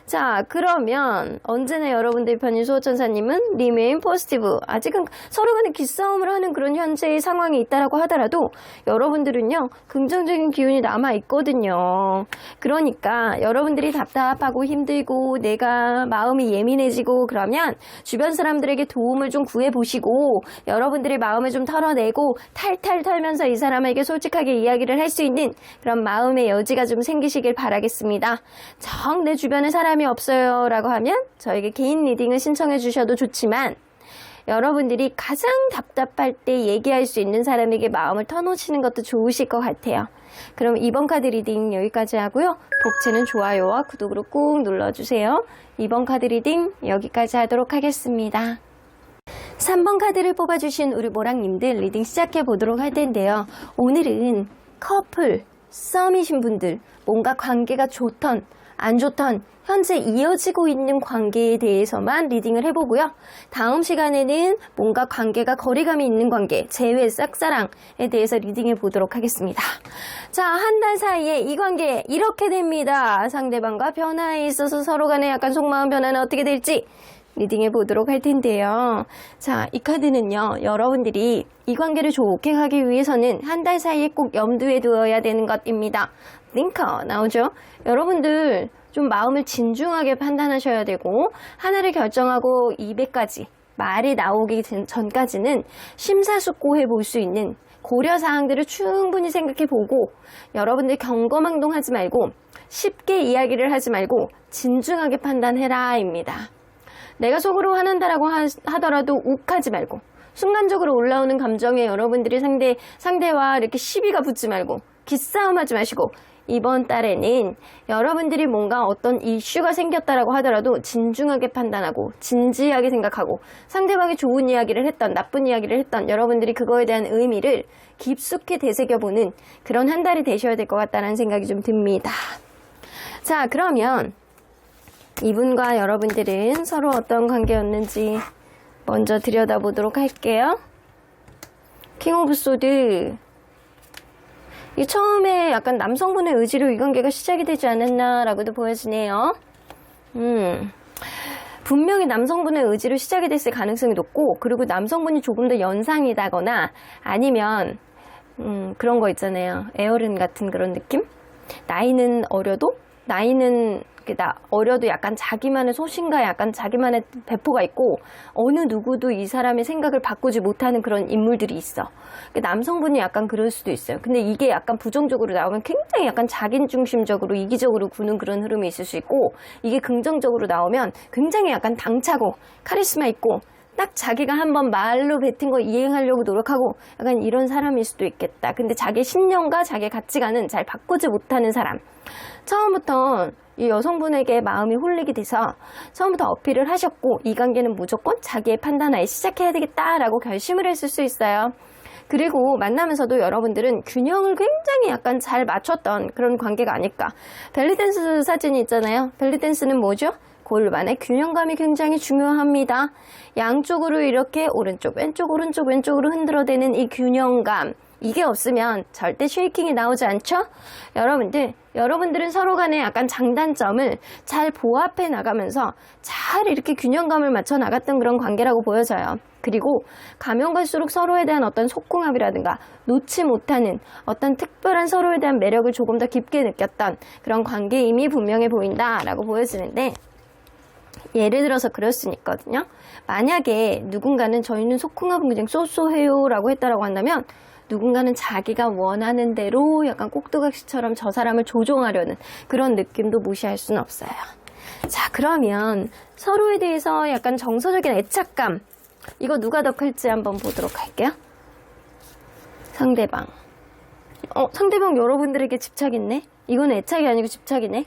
Speaker 1: 자, 그러면 언제나 여러분들 편인 수호천사님은 remain positive. 아직은 서로 간에 기싸움을 하는 그런 현재의 상황이 있다라고 하더라도 여러분들은요, 긍정적인 기운이 남아 있거든요. 그러니까 여러분들이 답답하고 힘들고 내가 마음이 예민해지고 그러면 주변 사람들에게 도움을 좀 구해보시고 여러분들의 마음을 좀 털어내고 탈탈 털면서 이 사람에게 솔직하게 이야기를 할 수 있는 그런 마음의 여지가 좀 생기시길 바라겠습니다. 정 내 주변에 사람이 없어요 라고 하면 저에게 개인 리딩을 신청해 주셔도 좋지만, 여러분들이 가장 답답할 때 얘기할 수 있는 사람에게 마음을 터놓으시는 것도 좋으실 것 같아요. 그럼 이번 카드 리딩 여기까지 하고요. 복채는 좋아요와 구독으로 꾹 눌러주세요. 이번 카드 리딩 여기까지 하도록 하겠습니다. 3번 카드를 뽑아주신 우리 모랑님들 리딩 시작해 보도록 할 텐데요. 오늘은 커플, 썸이신 분들, 뭔가 관계가 좋던 안 좋던 현재 이어지고 있는 관계에 대해서만 리딩을 해보고요. 다음 시간에는 뭔가 관계가 거리감이 있는 관계, 재회, 짝사랑에 대해서 리딩해 보도록 하겠습니다. 자, 한 달 사이에 이 관계 이렇게 됩니다. 상대방과 변화에 있어서 서로 간에 약간 속마음 변화는 어떻게 될지 리딩해 보도록 할 텐데요. 자, 이 카드는요, 여러분들이 이 관계를 좋게 가기 위해서는 한 달 사이에 꼭 염두에 두어야 되는 것입니다. 링커 나오죠? 여러분들 좀 마음을 진중하게 판단하셔야 되고, 하나를 결정하고 200까지 말이 나오기 전까지는 심사숙고해 볼 수 있는 고려사항들을 충분히 생각해 보고, 여러분들 경거망동하지 말고 쉽게 이야기를 하지 말고 진중하게 판단해라 입니다. 내가 속으로 화난다라고 하더라도 욱하지 말고, 순간적으로 올라오는 감정에 여러분들이 상대와 이렇게 시비가 붙지 말고 기싸움하지 마시고, 이번 달에는 여러분들이 뭔가 어떤 이슈가 생겼다라고 하더라도 진중하게 판단하고 진지하게 생각하고, 상대방이 좋은 이야기를 했던 나쁜 이야기를 했던 여러분들이 그거에 대한 의미를 깊숙이 되새겨보는 그런 한 달이 되셔야 될 것 같다는 생각이 좀 듭니다. 자, 그러면 이분과 여러분들은 서로 어떤 관계였는지 먼저 들여다보도록 할게요. 킹 오브 소드. 이 처음에 약간 남성분의 의지로 이 관계가 시작이 되지 않았나라고도 보여지네요. 분명히 남성분의 의지로 시작이 됐을 가능성이 높고, 그리고 남성분이 조금 더 연상이다거나 아니면 그런 거 있잖아요. 에어른 같은 그런 느낌? 나이는 어려도 약간 자기만의 소신과 약간 자기만의 배포가 있고, 어느 누구도 이 사람의 생각을 바꾸지 못하는 그런 인물들이 있어. 남성분이 약간 그럴 수도 있어요. 근데 이게 약간 부정적으로 나오면 굉장히 약간 자기중심적으로 이기적으로 구는 그런 흐름이 있을 수 있고, 이게 긍정적으로 나오면 굉장히 약간 당차고 카리스마 있고 딱 자기가 한번 말로 뱉은 거 이행하려고 노력하고 약간 이런 사람일 수도 있겠다. 근데 자기 신념과 자기 가치관은 잘 바꾸지 못하는 사람. 처음부터 이 여성분에게 마음이 홀리게 돼서 처음부터 어필을 하셨고, 이 관계는 무조건 자기의 판단하에 시작해야 되겠다라고 결심을 했을 수 있어요. 그리고 만나면서도 여러분들은 균형을 굉장히 약간 잘 맞췄던 그런 관계가 아닐까. 벨리댄스 사진이 있잖아요. 벨리댄스는 뭐죠? 골반의 균형감이 굉장히 중요합니다. 양쪽으로 이렇게 오른쪽, 왼쪽, 오른쪽, 왼쪽으로 흔들어대는 이 균형감. 이게 없으면 절대 쉐이킹이 나오지 않죠? 여러분들은 서로 간에 약간 장단점을 잘 보합해 나가면서 잘 이렇게 균형감을 맞춰 나갔던 그런 관계라고 보여져요. 그리고 가면 갈수록 서로에 대한 어떤 속궁합이라든가 놓지 못하는 어떤 특별한 서로에 대한 매력을 조금 더 깊게 느꼈던 그런 관계임이 분명해 보인다라고 보여지는데, 예를 들어서 그럴 수는 있거든요. 만약에 누군가는 저희는 속궁합은 그냥 쏘쏘해요 라고 했다라고 한다면, 누군가는 자기가 원하는 대로 약간 꼭두각시처럼 저 사람을 조종하려는 그런 느낌도 무시할 수는 없어요. 자, 그러면 서로에 대해서 약간 정서적인 애착감, 이거 누가 더 클지 한번 보도록 할게요. 상대방. 상대방 여러분들에게 집착있네? 이건 애착이 아니고 집착이네?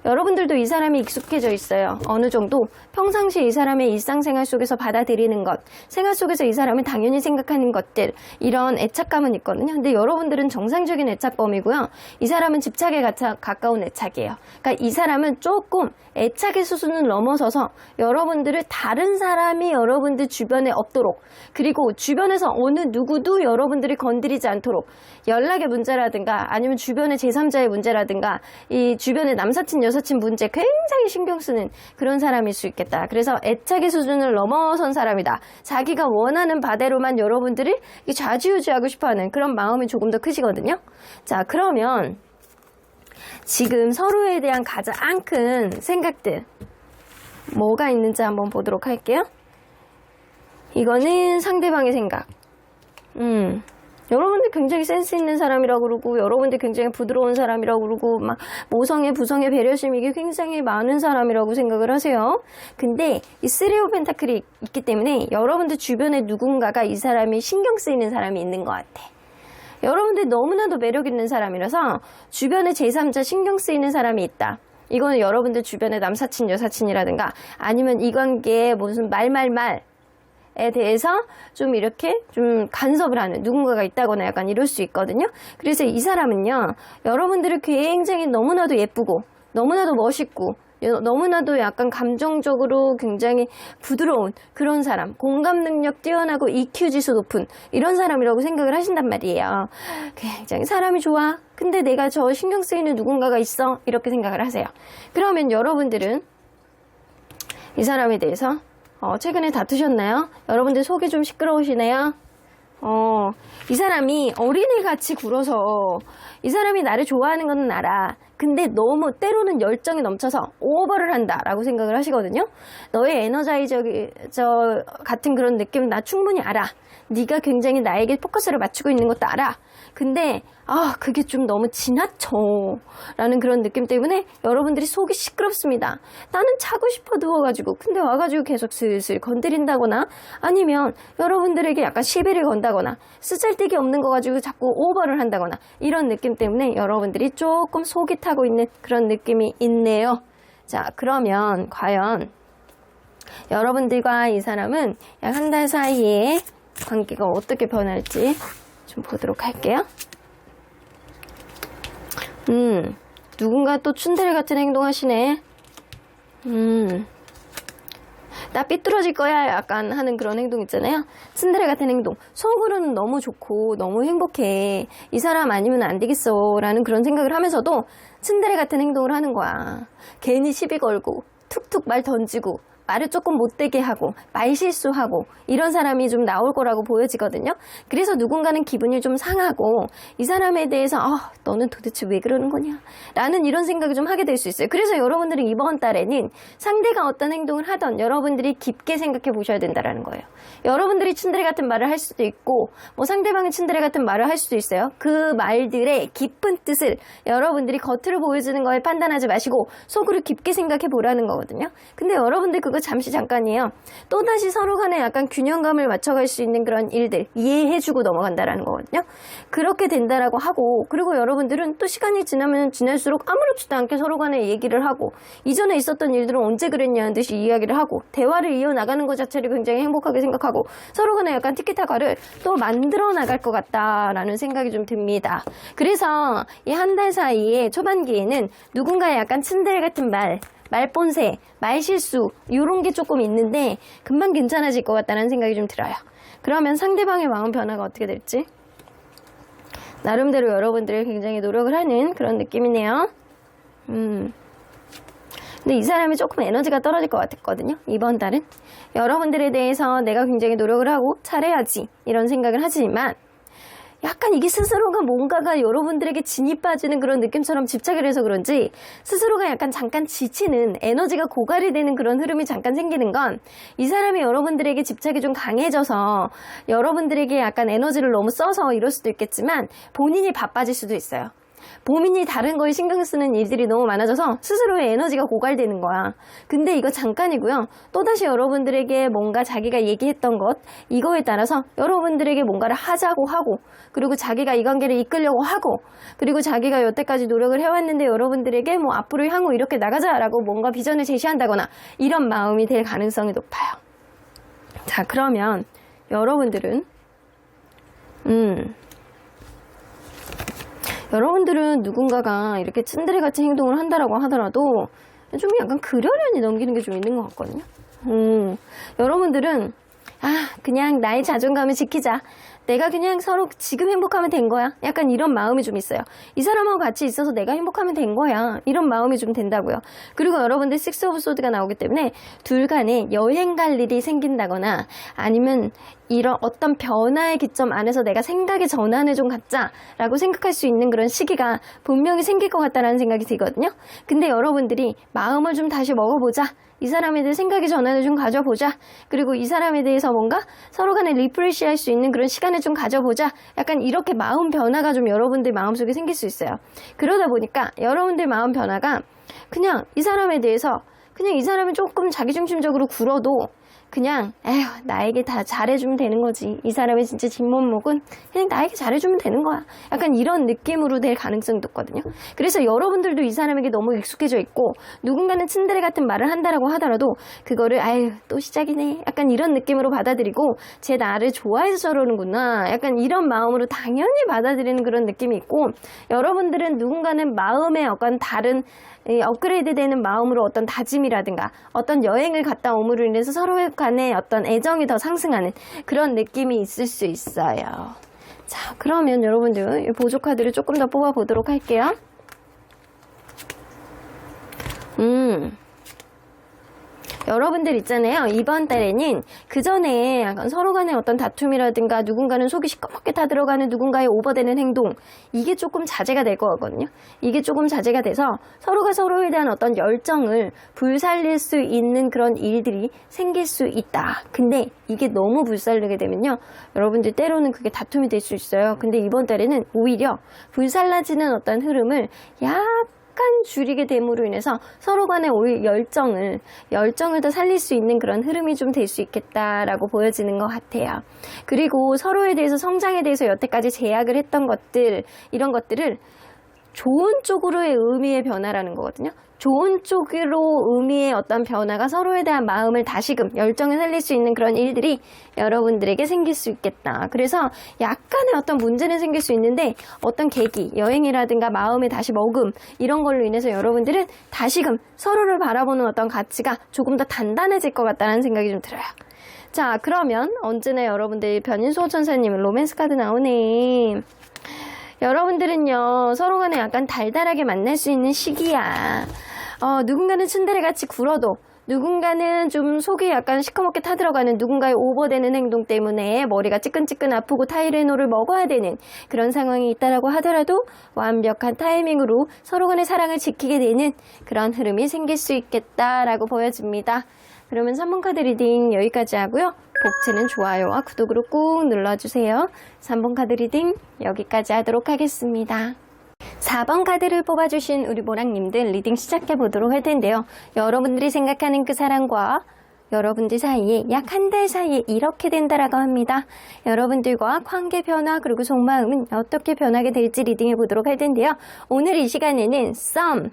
Speaker 1: 여러분들도 이 사람이 익숙해져 있어요. 어느 정도 평상시 이 사람의 일상생활 속에서 받아들이는 것, 생활 속에서 이 사람을 당연히 생각하는 것들, 이런 애착감은 있거든요. 근데 여러분들은 정상적인 애착범이고요. 이 사람은 집착에 가까운 애착이에요. 그러니까 이 사람은 조금 애착의 수준을 넘어서서 여러분들을 다른 사람이 여러분들 주변에 없도록, 그리고 주변에서 어느 누구도 여러분들이 건드리지 않도록, 연락의 문제라든가 아니면 주변의 제3자의 문제라든가 이 주변의 남사친 여사친 문제 굉장히 신경 쓰는 그런 사람일 수 있겠다. 그래서 애착의 수준을 넘어선 사람이다. 자기가 원하는 바대로만 여러분들을 좌지우지하고 싶어하는 그런 마음이 조금 더 크시거든요. 자, 그러면 지금 서로에 대한 가장 큰 생각들 뭐가 있는지 한번 보도록 할게요. 이거는 상대방의 생각. 여러분들 굉장히 센스 있는 사람이라고 그러고, 여러분들 굉장히 부드러운 사람이라고 그러고, 막 모성애, 부성애, 배려심 이게 굉장히 많은 사람이라고 생각을 하세요. 근데 이 3 오브 펜타클이 있기 때문에 여러분들 주변에 누군가가 이 사람이 신경 쓰이는 사람이 있는 것 같아. 여러분들이 너무나도 매력 있는 사람이라서 주변에 제3자 신경 쓰이는 사람이 있다. 이거는 여러분들 주변에 남사친, 여사친이라든가 아니면 이 관계에 무슨 에 대해서 좀 이렇게 좀 간섭을 하는 누군가가 있다거나 약간 이럴 수 있거든요. 그래서 이 사람은요, 여러분들을 굉장히 너무나도 예쁘고 너무나도 멋있고 너무나도 약간 감정적으로 굉장히 부드러운 그런 사람, 공감 능력 뛰어나고 EQ 지수 높은 이런 사람이라고 생각을 하신단 말이에요. 굉장히 사람이 좋아. 근데 내가 저 신경 쓰이는 누군가가 있어. 이렇게 생각을 하세요. 그러면 여러분들은 이 사람에 대해서 최근에 다투셨나요? 여러분들 속이 좀 시끄러우시네요? 이 사람이 어린애같이 굴어서 이 사람이 나를 좋아하는 건 알아. 근데 너무 때로는 열정이 넘쳐서 오버를 한다라고 생각을 하시거든요. 너의 에너자이저 같은 그런 느낌 나 충분히 알아. 네가 굉장히 나에게 포커스를 맞추고 있는 것도 알아. 근데 그게 좀 너무 지나쳐 라는 그런 느낌 때문에 여러분들이 속이 시끄럽습니다. 나는 자고 싶어 누워가지고, 근데 와가지고 계속 슬슬 건드린다거나 아니면 여러분들에게 약간 시비를 건다거나 쓰잘데기 없는 거 가지고 자꾸 오버를 한다거나 이런 느낌 때문에 여러분들이 조금 속이 타고 있는 그런 느낌이 있네요. 자, 그러면 과연 여러분들과 이 사람은 약 한 달 사이에 관계가 어떻게 변할지 좀 보도록 할게요. 누군가 또 츤데레 같은 행동 하시네. 나 삐뚤어질 거야 약간 하는 그런 행동 있잖아요. 츤데레 같은 행동. 속으로는 너무 좋고 너무 행복해. 이 사람 아니면 안 되겠어 라는 그런 생각을 하면서도 츤데레 같은 행동을 하는 거야. 괜히 시비 걸고 툭툭 말 던지고 말을 조금 못되게 하고 말실수하고 이런 사람이 좀 나올 거라고 보여지거든요. 그래서 누군가는 기분이 좀 상하고 이 사람에 대해서 너는 도대체 왜 그러는 거냐 라는 이런 생각을 좀 하게 될 수 있어요. 그래서 여러분들은 이번 달에는 상대가 어떤 행동을 하던 여러분들이 깊게 생각해 보셔야 된다는 거예요. 여러분들이 츤데레 같은 말을 할 수도 있고 뭐 상대방이 츤데레 같은 말을 할 수도 있어요. 그 말들의 깊은 뜻을 여러분들이 겉으로 보여주는 거에 판단하지 마시고 속으로 깊게 생각해 보라는 거거든요. 근데 여러분들 그거 잠시 잠깐이에요. 또다시 서로 간에 약간 균형감을 맞춰갈 수 있는 그런 일들 이해해주고 넘어간다라는 거거든요. 그렇게 된다라고 하고, 그리고 여러분들은 또 시간이 지나면 지날수록 아무렇지도 않게 서로 간에 얘기를 하고 이전에 있었던 일들은 언제 그랬냐는 듯이 이야기를 하고 대화를 이어나가는 것 자체를 굉장히 행복하게 생각하고 서로 간에 약간 티키타카를 또 만들어 나갈 것 같다라는 생각이 좀 듭니다. 그래서 이 한 달 사이에 초반기에는 누군가의 약간 츤데레 같은 말본새, 말실수 이런 게 조금 있는데 금방 괜찮아질 것 같다는 생각이 좀 들어요. 그러면 상대방의 마음 변화가 어떻게 될지 나름대로 여러분들이 굉장히 노력을 하는 그런 느낌이네요. 근데 이 사람이 조금 에너지가 떨어질 것 같았거든요. 이번 달은 여러분들에 대해서 내가 굉장히 노력을 하고 잘해야지 이런 생각을 하지만 약간 이게 스스로가 뭔가가 여러분들에게 진이 빠지는 그런 느낌처럼 집착을 해서 그런지 스스로가 약간 잠깐 지치는, 에너지가 고갈이 되는 그런 흐름이 잠깐 생기는 건 이 사람이 여러분들에게 집착이 좀 강해져서 여러분들에게 약간 에너지를 너무 써서 이럴 수도 있겠지만 본인이 바빠질 수도 있어요. 본인이 다른 거에 신경 쓰는 일들이 너무 많아져서 스스로의 에너지가 고갈되는 거야. 근데 이거 잠깐이고요. 또다시 여러분들에게 뭔가 자기가 얘기했던 것, 이거에 따라서 여러분들에게 뭔가를 하자고 하고, 그리고 자기가 이 관계를 이끌려고 하고, 그리고 자기가 여태까지 노력을 해왔는데 여러분들에게 뭐 앞으로 향후 이렇게 나가자라고 뭔가 비전을 제시한다거나 이런 마음이 될 가능성이 높아요. 자, 그러면 여러분들은 여러분들은 누군가가 이렇게 츤데레같이 행동을 한다라고 하더라도 좀 약간 그러려니 넘기는 게 좀 있는 것 같거든요. 여러분들은 그냥 나의 자존감을 지키자. 내가 그냥 서로 지금 행복하면 된 거야. 약간 이런 마음이 좀 있어요. 이 사람하고 같이 있어서 내가 행복하면 된 거야. 이런 마음이 좀 된다고요. 그리고 여러분들 식스 오브 소드가 나오기 때문에 둘 간에 여행 갈 일이 생긴다거나 아니면 이런 어떤 변화의 기점 안에서 내가 생각의 전환을 좀 갖자라고 생각할 수 있는 그런 시기가 분명히 생길 것 같다는 생각이 들거든요. 근데 여러분들이 마음을 좀 다시 먹어보자. 이 사람에 대해 생각의 전환을 좀 가져보자. 그리고 이 사람에 대해서 뭔가 서로 간에 리프레시 할 수 있는 그런 시간을 좀 가져보자. 약간 이렇게 마음 변화가 좀 여러분들 마음속에 생길 수 있어요. 그러다 보니까 여러분들 마음 변화가 그냥 이 사람에 대해서 그냥 이 사람이 조금 자기중심적으로 굴어도 그냥 에휴 나에게 다 잘해주면 되는 거지. 이 사람의 진짜 진면목은 그냥 나에게 잘해주면 되는 거야. 약간 이런 느낌으로 될 가능성이 높거든요. 그래서 여러분들도 이 사람에게 너무 익숙해져 있고 누군가는 츤데레 같은 말을 한다라고 하더라도 그거를 아유 또 시작이네. 약간 이런 느낌으로 받아들이고 제 나를 좋아해서 저러는구나. 약간 이런 마음으로 당연히 받아들이는 그런 느낌이 있고 여러분들은 누군가는 마음에 약간 다른 업그레이드 되는 마음으로 어떤 다짐이라든가 어떤 여행을 갔다 옴으로 인해서 서로 간의 어떤 애정이 더 상승하는 그런 느낌이 있을 수 있어요. 자, 그러면 여러분들 보조 카드를 조금 더 뽑아 보도록 할게요. 여러분들 있잖아요. 이번 달에는 그 전에 약간 서로 간의 어떤 다툼이라든가 누군가는 속이 시커멓게 타들어가는 누군가의 오버되는 행동 이게 조금 자제가 될 거거든요. 이게 조금 자제가 돼서 서로가 서로에 대한 어떤 열정을 불살릴 수 있는 그런 일들이 생길 수 있다. 근데 이게 너무 불살르게 되면요. 여러분들 때로는 그게 다툼이 될 수 있어요. 근데 이번 달에는 오히려 불살라지는 어떤 흐름을 약간 줄이게 됨으로 인해서 서로 간의 열정을 더 살릴 수 있는 그런 흐름이 좀 될 수 있겠다라고 보여지는 것 같아요. 그리고 서로에 대해서 성장에 대해서 여태까지 제약을 했던 것들 이런 것들을 좋은 쪽으로의 의미의 변화라는 거거든요. 좋은 쪽으로 의미의 어떤 변화가 서로에 대한 마음을 다시금 열정을 살릴 수 있는 그런 일들이 여러분들에게 생길 수 있겠다. 그래서 약간의 어떤 문제는 생길 수 있는데 어떤 계기, 여행이라든가 마음의 다시 먹음 이런 걸로 인해서 여러분들은 다시금 서로를 바라보는 어떤 가치가 조금 더 단단해질 것 같다는 생각이 좀 들어요. 자, 그러면 언제나 여러분들 변인수호천사님 로맨스 카드 나오네. 여러분들은요 서로 간에 약간 달달하게 만날 수 있는 시기야. 누군가는 츤데레같이 굴어도 누군가는 좀 속이 약간 시커멓게 타들어가는 누군가의 오버되는 행동 때문에 머리가 찌끈찌끈 아프고 타이레놀을 먹어야 되는 그런 상황이 있다라고 하더라도 완벽한 타이밍으로 서로 간의 사랑을 지키게 되는 그런 흐름이 생길 수 있겠다라고 보여집니다. 그러면 3번 카드 리딩 여기까지 하고요. 복채는 좋아요와 구독으로 꾹 눌러주세요. 3번 카드 리딩 여기까지 하도록 하겠습니다. 4번 카드를 뽑아주신 우리 모랑님들 리딩 시작해 보도록 할 텐데요. 여러분들이 생각하는 그 사랑과 여러분들 사이에 약 한 달 사이에 이렇게 된다라고 합니다. 여러분들과 관계 변화 그리고 속마음은 어떻게 변하게 될지 리딩해 보도록 할 텐데요. 오늘 이 시간에는 썸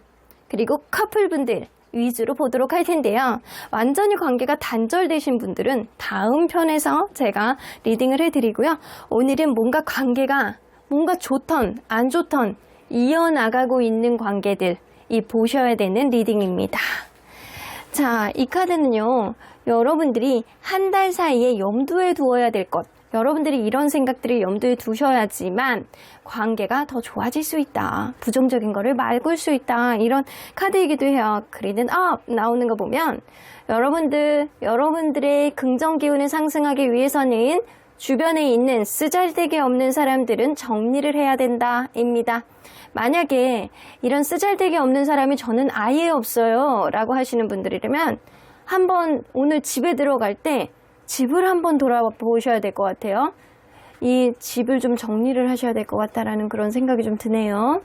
Speaker 1: 그리고 커플분들 위주로 보도록 할 텐데요. 완전히 관계가 단절되신 분들은 다음 편에서 제가 리딩을 해드리고요. 오늘은 뭔가 관계가 뭔가 좋던 안 좋던 이어나가고 있는 관계들 이 보셔야 되는 리딩입니다. 자, 이 카드는요. 여러분들이 한 달 사이에 염두에 두어야 될 것 여러분들이 이런 생각들을 염두에 두셔야지만 관계가 더 좋아질 수 있다. 부정적인 거를 막을 수 있다. 이런 카드이기도 해요. 그리는 업 나오는 거 보면 여러분들의 긍정 기운을 상승하기 위해서는 주변에 있는 쓰잘데기 없는 사람들은 정리를 해야 된다 입니다. 만약에 이런 쓰잘데기 없는 사람이 저는 아예 없어요 라고 하시는 분들이라면 한번 오늘 집에 들어갈 때 집을 한번 돌아보셔야 될 것 같아요. 이 집을 좀 정리를 하셔야 될 것 같다라는 그런 생각이 좀 드네요.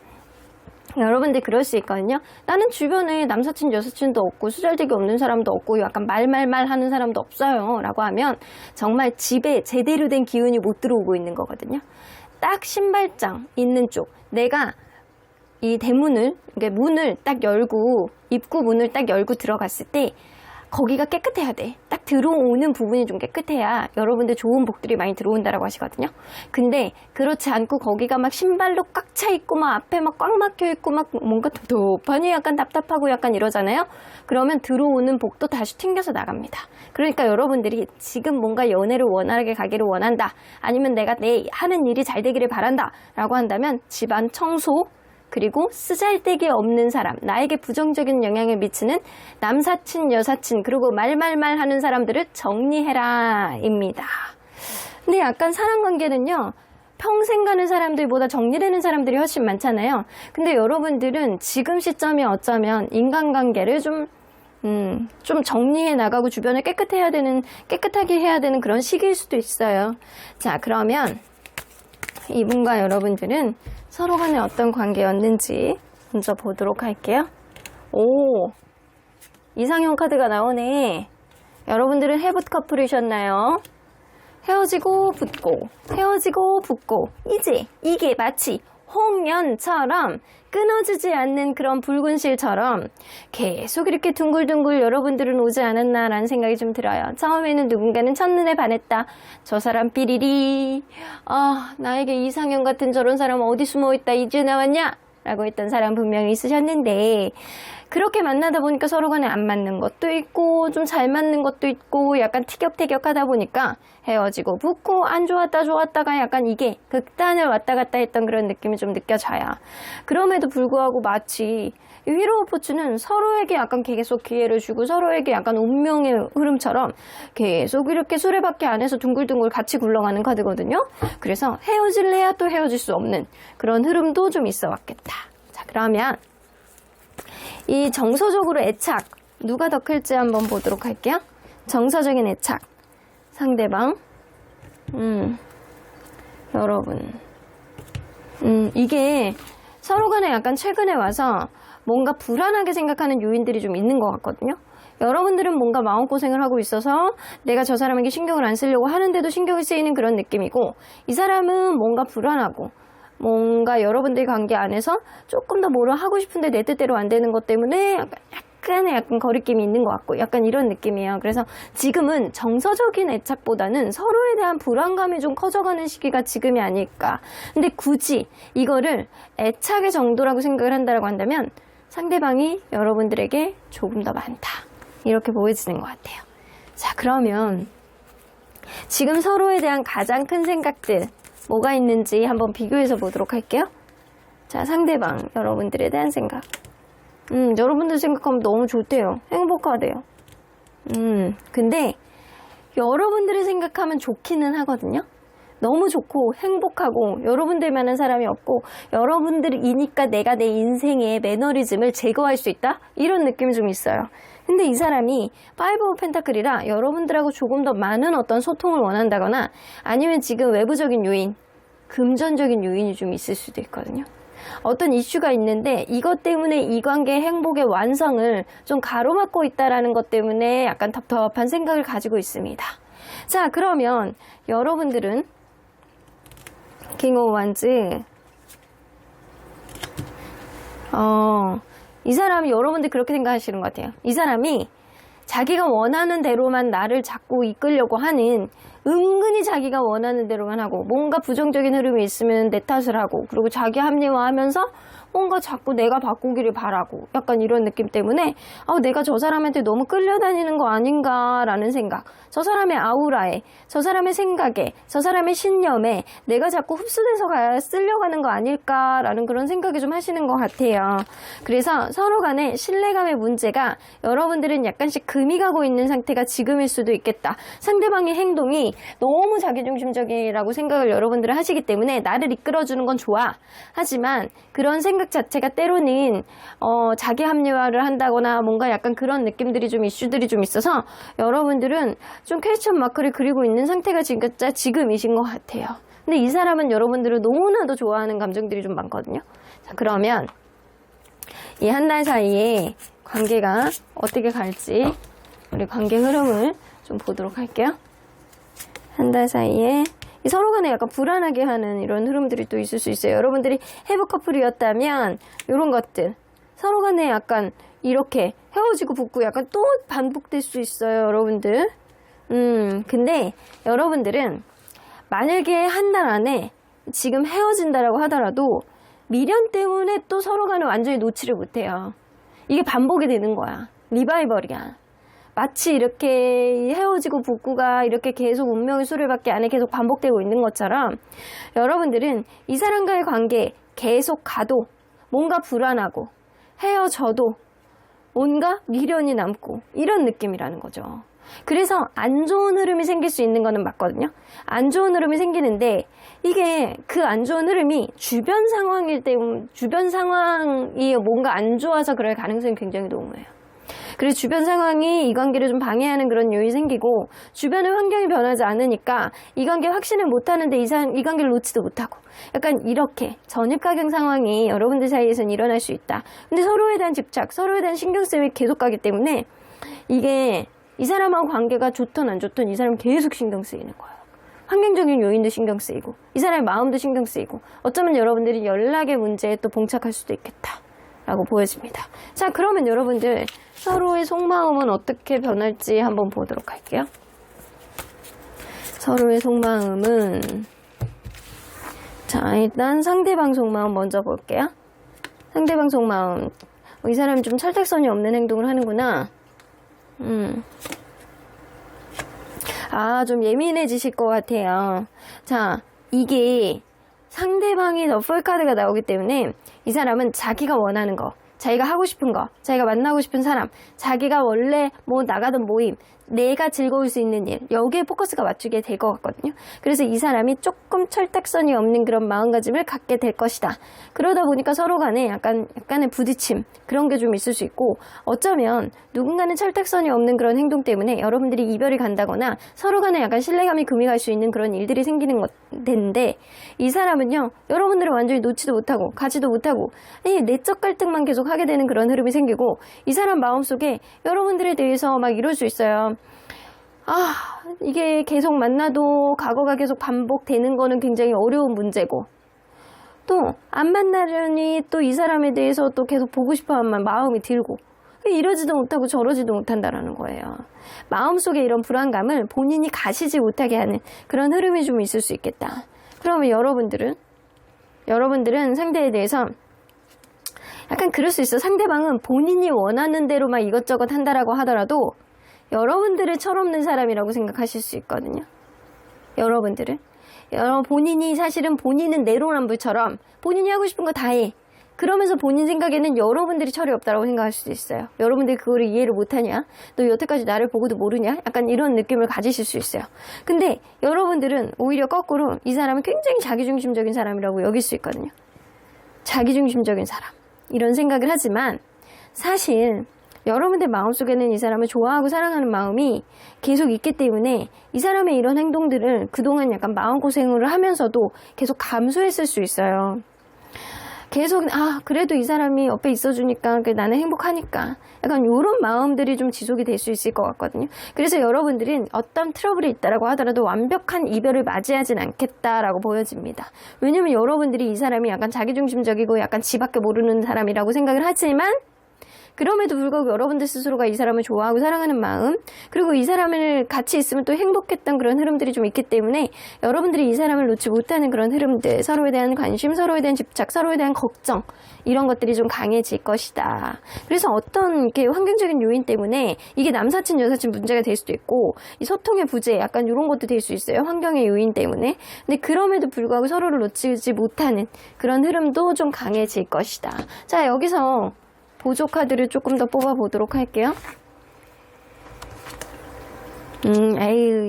Speaker 1: 여러분들 그럴 수 있거든요. 나는 주변에 남사친, 여사친도 없고 수잘데기 없는 사람도 없고 약간 말말말 하는 사람도 없어요 라고 하면 정말 집에 제대로 된 기운이 못 들어오고 있는 거거든요. 딱 신발장 있는 쪽, 내가 이 대문을, 문을 딱 열고, 입구 문을 딱 열고 들어갔을 때 거기가 깨끗해야 돼. 딱 들어오는 부분이 좀 깨끗해야 여러분들 좋은 복들이 많이 들어온다라고 하시거든요. 근데 그렇지 않고 거기가 막 신발로 꽉 차 있고 막 앞에 막 꽉 막혀 있고 막 뭔가 텁텁하니 약간 답답하고 약간 이러잖아요. 그러면 들어오는 복도 다시 튕겨서 나갑니다. 그러니까 여러분들이 지금 뭔가 연애를 원활하게 가기를 원한다. 아니면 내가 내 하는 일이 잘 되기를 바란다. 라고 한다면 집안 청소, 그리고 쓰잘데기 없는 사람, 나에게 부정적인 영향을 미치는 남사친, 여사친, 그리고 말말말 하는 사람들을 정리해라 입니다. 근데 약간 사람관계는요, 평생 가는 사람들보다 정리되는 사람들이 훨씬 많잖아요. 근데 여러분들은 지금 시점이 어쩌면 인간관계를 좀 정리해 나가고 주변을 깨끗하게 해야 되는 그런 시기일 수도 있어요. 자, 그러면 이분과 여러분들은 서로 간에 어떤 관계였는지 먼저 보도록 할게요. 오, 이상형 카드가 나오네. 여러분들은 해붓 커플이셨나요? 헤어지고 붙고, 헤어지고 붙고, 이게 마치 홍연처럼 끊어지지 않는 그런 붉은 실처럼 계속 이렇게 둥글둥글 여러분들은 오지 않았나라는 생각이 좀 들어요. 처음에는 누군가는 첫눈에 반했다. 저 사람 삐리리. 나에게 이상형 같은 저런 사람 어디 숨어있다 이제 나왔냐? 라고 했던 사람 분명히 있으셨는데 그렇게 만나다 보니까 서로 간에 안 맞는 것도 있고 좀 잘 맞는 것도 있고 약간 티격태격하다 보니까 헤어지고 붙고 안 좋았다가 약간 이게 극단을 왔다 갔다 했던 그런 느낌이 좀 느껴져요. 그럼에도 불구하고 마치 휘로우 포츠는 서로에게 약간 계속 기회를 주고 서로에게 약간 운명의 흐름처럼 계속 이렇게 수레바퀴 안에서 둥글둥글 같이 굴러가는 카드거든요. 그래서 헤어질래야 또 헤어질 수 없는 그런 흐름도 좀 있어 왔겠다. 자, 그러면 이 정서적으로 애착 누가 더 클지 한번 보도록 할게요. 정서적인 애착 상대방 여러분 이게 서로 간에 약간 최근에 와서 뭔가 불안하게 생각하는 요인들이 좀 있는 것 같거든요. 여러분들은 뭔가 마음고생을 하고 있어서 내가 저 사람에게 신경을 안 쓰려고 하는데도 신경이 쓰이는 그런 느낌이고 이 사람은 뭔가 불안하고 뭔가 여러분들 관계 안에서 조금 더 뭐를 하고 싶은데 내 뜻대로 안 되는 것 때문에 약간 거리낌이 있는 것 같고 약간 이런 느낌이에요. 그래서 지금은 정서적인 애착보다는 서로에 대한 불안감이 좀 커져가는 시기가 지금이 아닐까. 근데 굳이 이거를 애착의 정도라고 생각을 한다고 한다면 상대방이 여러분들에게 조금 더 많다. 이렇게 보여지는 것 같아요. 자, 그러면 지금 서로에 대한 가장 큰 생각들 뭐가 있는지 한번 비교해서 보도록 할게요. 자, 상대방 여러분들에 대한 생각. 여러분들 생각하면 너무 좋대요. 행복하대요. 근데 여러분들이 생각하면 좋기는 하거든요. 너무 좋고 행복하고 여러분들만한 사람이 없고 여러분들이니까 내가 내 인생의 매너리즘을 제거할 수 있다? 이런 느낌이 좀 있어요. 근데 이 사람이 파이브 오브 펜타클이라 여러분들하고 조금 더 많은 어떤 소통을 원한다거나 아니면 지금 외부적인 요인, 금전적인 요인이 좀 있을 수도 있거든요. 어떤 이슈가 있는데 이것 때문에 이 관계의 행복의 완성을 좀 가로막고 있다라는 것 때문에 약간 답답한 생각을 가지고 있습니다. 자, 그러면 여러분들은 킹 오브 완즈 이 사람이 여러분들 그렇게 생각하시는 것 같아요. 이 사람이 자기가 원하는 대로만 나를 자꾸 이끌려고 하는 은근히 자기가 원하는 대로만 하고 뭔가 부정적인 흐름이 있으면 내 탓을 하고 그리고 자기 합리화하면서 뭔가 자꾸 내가 바꾸기를 바라고 약간 이런 느낌 때문에 내가 저 사람한테 너무 끌려다니는 거 아닌가라는 생각, 저 사람의 아우라에, 저 사람의 생각에, 저 사람의 신념에 내가 자꾸 흡수돼서 쓸려가는 거 아닐까라는 그런 생각이 좀 하시는 것 같아요. 그래서 서로 간에 신뢰감의 문제가 여러분들은 약간씩 금이 가고 있는 상태가 지금일 수도 있겠다. 상대방의 행동이 너무 자기중심적이라고 생각을 여러분들은 하시기 때문에 나를 이끌어주는 건 좋아. 하지만 그런 생각 자체가 때로는 자기 합리화를 한다거나 뭔가 약간 그런 느낌들이 좀 이슈들이 좀 있어서 여러분들은 좀 퀘스천 마크를 그리고 있는 상태가 지금이신 것 같아요. 근데 이 사람은 여러분들을 너무나도 좋아하는 감정들이 좀 많거든요. 자, 그러면 이 한 달 사이에 관계가 어떻게 갈지 우리 관계 흐름을 좀 보도록 할게요. 한 달 사이에 서로 간에 약간 불안하게 하는 이런 흐름들이 또 있을 수 있어요. 여러분들이 해브 커플이었다면 이런 것들 서로 간에 약간 이렇게 헤어지고 붙고 약간 또 반복될 수 있어요, 여러분들. 근데 여러분들은 만약에 한 달 안에 지금 헤어진다라고 하더라도 미련 때문에 또 서로 간에 완전히 놓지를 못해요. 이게 반복이 되는 거야. 리바이벌이야. 마치 이렇게 헤어지고 붙고가 이렇게 계속 운명의 수레바퀴 안에 계속 반복되고 있는 것처럼 여러분들은 이 사람과의 관계 계속 가도 뭔가 불안하고 헤어져도 뭔가 미련이 남고 이런 느낌이라는 거죠. 그래서 안 좋은 흐름이 생길 수 있는 거는 맞거든요. 안 좋은 흐름이 생기는데 이게 그 안 좋은 흐름이 주변 상황일 때 주변 상황이 뭔가 안 좋아서 그럴 가능성이 굉장히 높아요. 그래서 주변 상황이 이 관계를 좀 방해하는 그런 요인이 생기고 주변의 환경이 변하지 않으니까 이 관계 확신을 못하는데 이 관계를 놓지도 못하고 약간 이렇게 전입가경 상황이 여러분들 사이에서는 일어날 수 있다. 근데 서로에 대한 집착, 서로에 대한 신경 쓰임이 계속 가기 때문에 이게 이 사람하고 관계가 좋든 안 좋든 이 사람 계속 신경 쓰이는 거예요. 환경적인 요인도 신경 쓰이고 이 사람의 마음도 신경 쓰이고 어쩌면 여러분들이 연락의 문제에 또 봉착할 수도 있겠다 라고 보여집니다. 자, 그러면 여러분들 서로의 속마음은 어떻게 변할지 한번 보도록 할게요. 서로의 속마음은 자, 일단 상대방 속마음 먼저 볼게요. 상대방 속마음. 이 사람이 좀 철딱선이 없는 행동을 하는구나. 좀 예민해지실 것 같아요. 자, 이게 상대방이 더 풀카드가 나오기 때문에 이 사람은 자기가 원하는 거, 자기가 하고 싶은 거, 자기가 만나고 싶은 사람, 자기가 원래 뭐 나가던 모임, 내가 즐거울 수 있는 일, 여기에 포커스가 맞추게 될 것 같거든요. 그래서 이 사람이 조금 철딱선이 없는 그런 마음가짐을 갖게 될 것이다. 그러다 보니까 서로 간에 약간의 부딪힘, 그런 게 좀 있을 수 있고, 어쩌면 누군가는 철딱선이 없는 그런 행동 때문에 여러분들이 이별이 간다거나 서로 간에 약간 신뢰감이 금이 갈 수 있는 그런 일들이 생기는 건데, 이 사람은요, 여러분들을 완전히 놓지도 못하고, 가지도 못하고, 내적 갈등만 계속 하게 되는 그런 흐름이 생기고, 이 사람 마음속에 여러분들에 대해서 막 이럴 수 있어요. 이게 계속 만나도 과거가 계속 반복되는 거는 굉장히 어려운 문제고, 또 안 만나려니 또 이 사람에 대해서 또 계속 보고 싶어 하는 마음이 들고, 이러지도 못하고 저러지도 못한다라는 거예요. 마음속에 이런 불안감을 본인이 가시지 못하게 하는 그런 흐름이 좀 있을 수 있겠다. 그러면 여러분들은 상대에 대해서 약간 그럴 수 있어. 상대방은 본인이 원하는 대로만 이것저것 한다라고 하더라도 여러분들을 철없는 사람이라고 생각하실 수 있거든요. 본인이 사실은 본인은 내로남불처럼 본인이 하고 싶은 거 다 해. 그러면서 본인 생각에는 여러분들이 철이 없다라고 생각할 수도 있어요. 여러분들이 그거를 이해를 못하냐? 너 여태까지 나를 보고도 모르냐? 약간 이런 느낌을 가지실 수 있어요. 근데 여러분들은 오히려 거꾸로 이 사람은 굉장히 자기중심적인 사람이라고 여길 수 있거든요. 자기중심적인 사람. 이런 생각을 하지만 사실 여러분들 마음속에는 이 사람을 좋아하고 사랑하는 마음이 계속 있기 때문에 이 사람의 이런 행동들을 그동안 약간 마음고생을 하면서도 계속 감수했을 수 있어요. 계속 그래도 이 사람이 옆에 있어주니까 나는 행복하니까 약간 이런 마음들이 좀 지속이 될 수 있을 것 같거든요. 그래서 여러분들은 어떤 트러블이 있다라고 하더라도 완벽한 이별을 맞이하진 않겠다라고 보여집니다. 왜냐면 여러분들이 이 사람이 약간 자기중심적이고 약간 지밖에 모르는 사람이라고 생각을 하지만 그럼에도 불구하고 여러분들 스스로가 이 사람을 좋아하고 사랑하는 마음, 그리고 이 사람을 같이 있으면 또 행복했던 그런 흐름들이 좀 있기 때문에 여러분들이 이 사람을 놓지 못하는 그런 흐름들, 서로에 대한 관심, 서로에 대한 집착, 서로에 대한 걱정, 이런 것들이 좀 강해질 것이다. 그래서 어떤 이렇게 환경적인 요인 때문에 이게 남사친, 여사친 문제가 될 수도 있고, 이 소통의 부재, 약간 이런 것도 될 수 있어요. 환경의 요인 때문에. 근데 그럼에도 불구하고 서로를 놓치지 못하는 그런 흐름도 좀 강해질 것이다. 자, 여기서 보조 카드를 조금 더 뽑아보도록 할게요.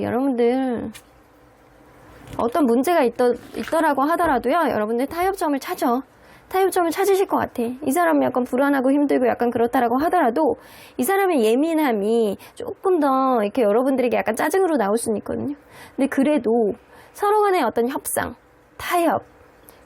Speaker 1: 여러분들 어떤 문제가 있더라고 하더라도요, 여러분들 타협점을 찾으실 것 같아. 이 사람이 약간 불안하고 힘들고 약간 그렇다라고 하더라도 이 사람의 예민함이 조금 더 이렇게 여러분들에게 약간 짜증으로 나올 수는 있거든요. 근데 그래도 서로 간의 어떤 협상, 타협,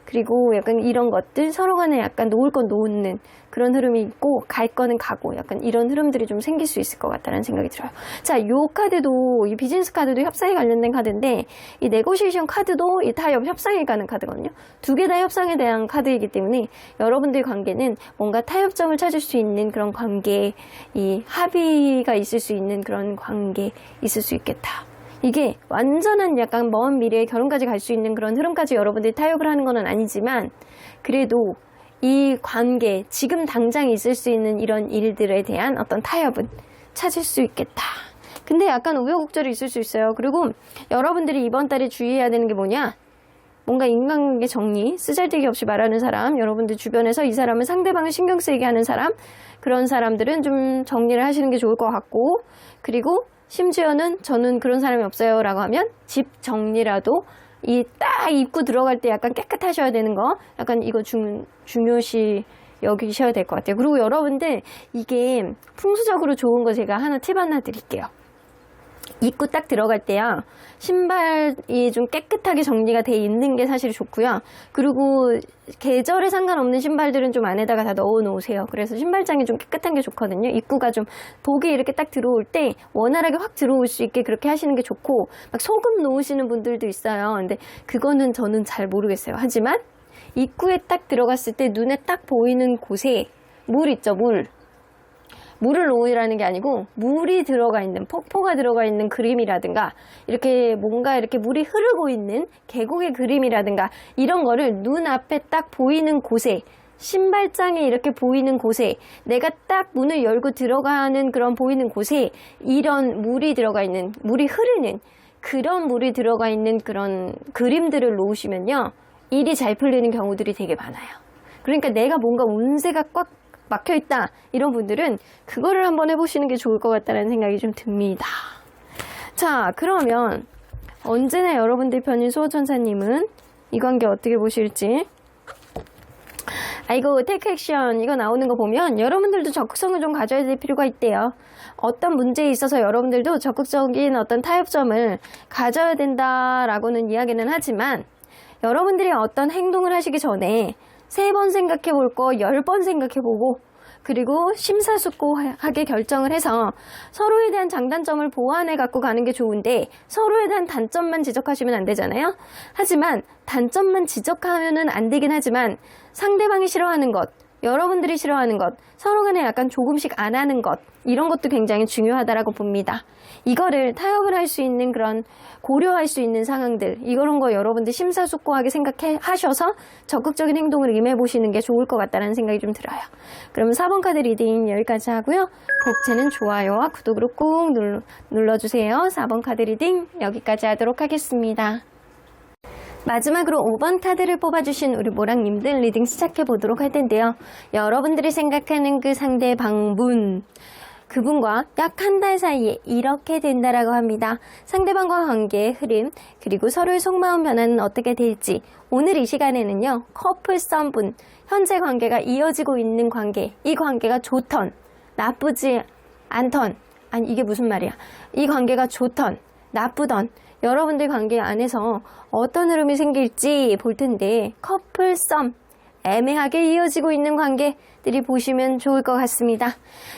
Speaker 1: 그리고 약간 이런 것들 서로 간에 약간 놓을 건 놓는 그런 흐름이 있고 갈 거는 가고 약간 이런 흐름들이 좀 생길 수 있을 것 같다는 생각이 들어요. 자, 요 카드도 이 비즈니스 카드도 협상에 관련된 카드인데 이 네고시에이션 카드도 이 타협 협상에 가는 카드거든요. 두 개 다 협상에 대한 카드이기 때문에 여러분들 관계는 뭔가 타협점을 찾을 수 있는 그런 관계, 이 합의가 있을 수 있는 그런 관계 있을 수 있겠다. 이게 완전한 약간 먼 미래에 결혼까지 갈 수 있는 그런 흐름까지 여러분들이 타협을 하는 건 아니지만 그래도 이 관계, 지금 당장 있을 수 있는 이런 일들에 대한 어떤 타협은 찾을 수 있겠다. 근데 약간 우여곡절이 있을 수 있어요. 그리고 여러분들이 이번 달에 주의해야 되는 게 뭐냐? 뭔가 인간관계 정리, 쓰잘데기 없이 말하는 사람, 여러분들 주변에서 이 사람은 상대방을 신경 쓰이게 하는 사람, 그런 사람들은 좀 정리를 하시는 게 좋을 것 같고, 그리고 심지어는 저는 그런 사람이 없어요 라고 하면 집 정리라도 이 딱 입구 들어갈 때 약간 깨끗하셔야 되는 거 약간 이거 중요시 여기셔야 될 것 같아요. 그리고 여러분들 이게 풍수적으로 좋은 거 제가 하나 팁 하나 드릴게요. 입구 딱 들어갈 때요, 신발이 좀 깨끗하게 정리가 돼 있는 게 사실 좋고요. 그리고 계절에 상관없는 신발들은 좀 안에다가 다 넣어 놓으세요. 그래서 신발장이 좀 깨끗한 게 좋거든요. 입구가 좀 복이 이렇게 딱 들어올 때 원활하게 확 들어올 수 있게 그렇게 하시는 게 좋고, 막 소금 놓으시는 분들도 있어요. 근데 그거는 저는 잘 모르겠어요. 하지만 입구에 딱 들어갔을 때 눈에 딱 보이는 곳에 물 있죠, 물을 놓으라는 게 아니고 물이 들어가 있는, 폭포가 들어가 있는 그림이라든가 이렇게 뭔가 이렇게 물이 흐르고 있는 계곡의 그림이라든가 이런 거를 눈앞에 딱 보이는 곳에, 신발장이 이렇게 보이는 곳에, 내가 딱 문을 열고 들어가는 그런 보이는 곳에 이런 물이 들어가 있는, 물이 흐르는 그런 물이 들어가 있는 그런 그림들을 놓으시면요, 일이 잘 풀리는 경우들이 되게 많아요. 그러니까 내가 뭔가 운세가 꽉 막혀있다 이런 분들은 그거를 한번 해보시는 게 좋을 것 같다는 생각이 좀 듭니다. 자, 그러면 언제나 여러분들 편인 수호천사님은 이 관계 어떻게 보실지. 이거 테이크 액션 이거 나오는 거 보면 여러분들도 적극성을 좀 가져야 될 필요가 있대요. 어떤 문제에 있어서 여러분들도 적극적인 어떤 타협점을 가져야 된다라고는 이야기는 하지만 여러분들이 어떤 행동을 하시기 전에 3번 생각해 볼 거 10번 생각해 보고, 그리고 심사숙고하게 결정을 해서 서로에 대한 장단점을 보완해 갖고 가는 게 좋은데 서로에 대한 단점만 지적하시면 안 되잖아요. 하지만 단점만 지적하면은 안 되긴 하지만 상대방이 싫어하는 것, 여러분들이 싫어하는 것, 서로 간에 약간 조금씩 안 하는 것, 이런 것도 굉장히 중요하다라고 봅니다. 이거를 타협을 할 수 있는 그런 고려할 수 있는 상황들, 이런 거 여러분들 심사숙고하게 생각하셔서 적극적인 행동을 임해보시는 게 좋을 것 같다는 생각이 좀 들어요. 그럼 4번 카드 리딩 여기까지 하고요. 복채는 좋아요와 구독으로 꾹 눌러주세요. 4번 카드 리딩 여기까지 하도록 하겠습니다. 마지막으로 5번 카드를 뽑아주신 우리 모랑님들 리딩 시작해 보도록 할 텐데요. 여러분들이 생각하는 그 상대방분, 그분과 약 한 달 사이에 이렇게 된다라고 합니다. 상대방과 관계의 흐름, 그리고 서로의 속마음 변화는 어떻게 될지, 오늘 이 시간에는요, 커플 썸분, 현재 관계가 이어지고 있는 관계, 이 관계가 좋던, 나쁘지 않던, 아니 이게 무슨 말이야, 이 관계가 좋던, 나쁘던, 여러분들 관계 안에서 어떤 흐름이 생길지 볼 텐데, 커플 썸, 애매하게 이어지고 있는 관계들이 보시면 좋을 것 같습니다.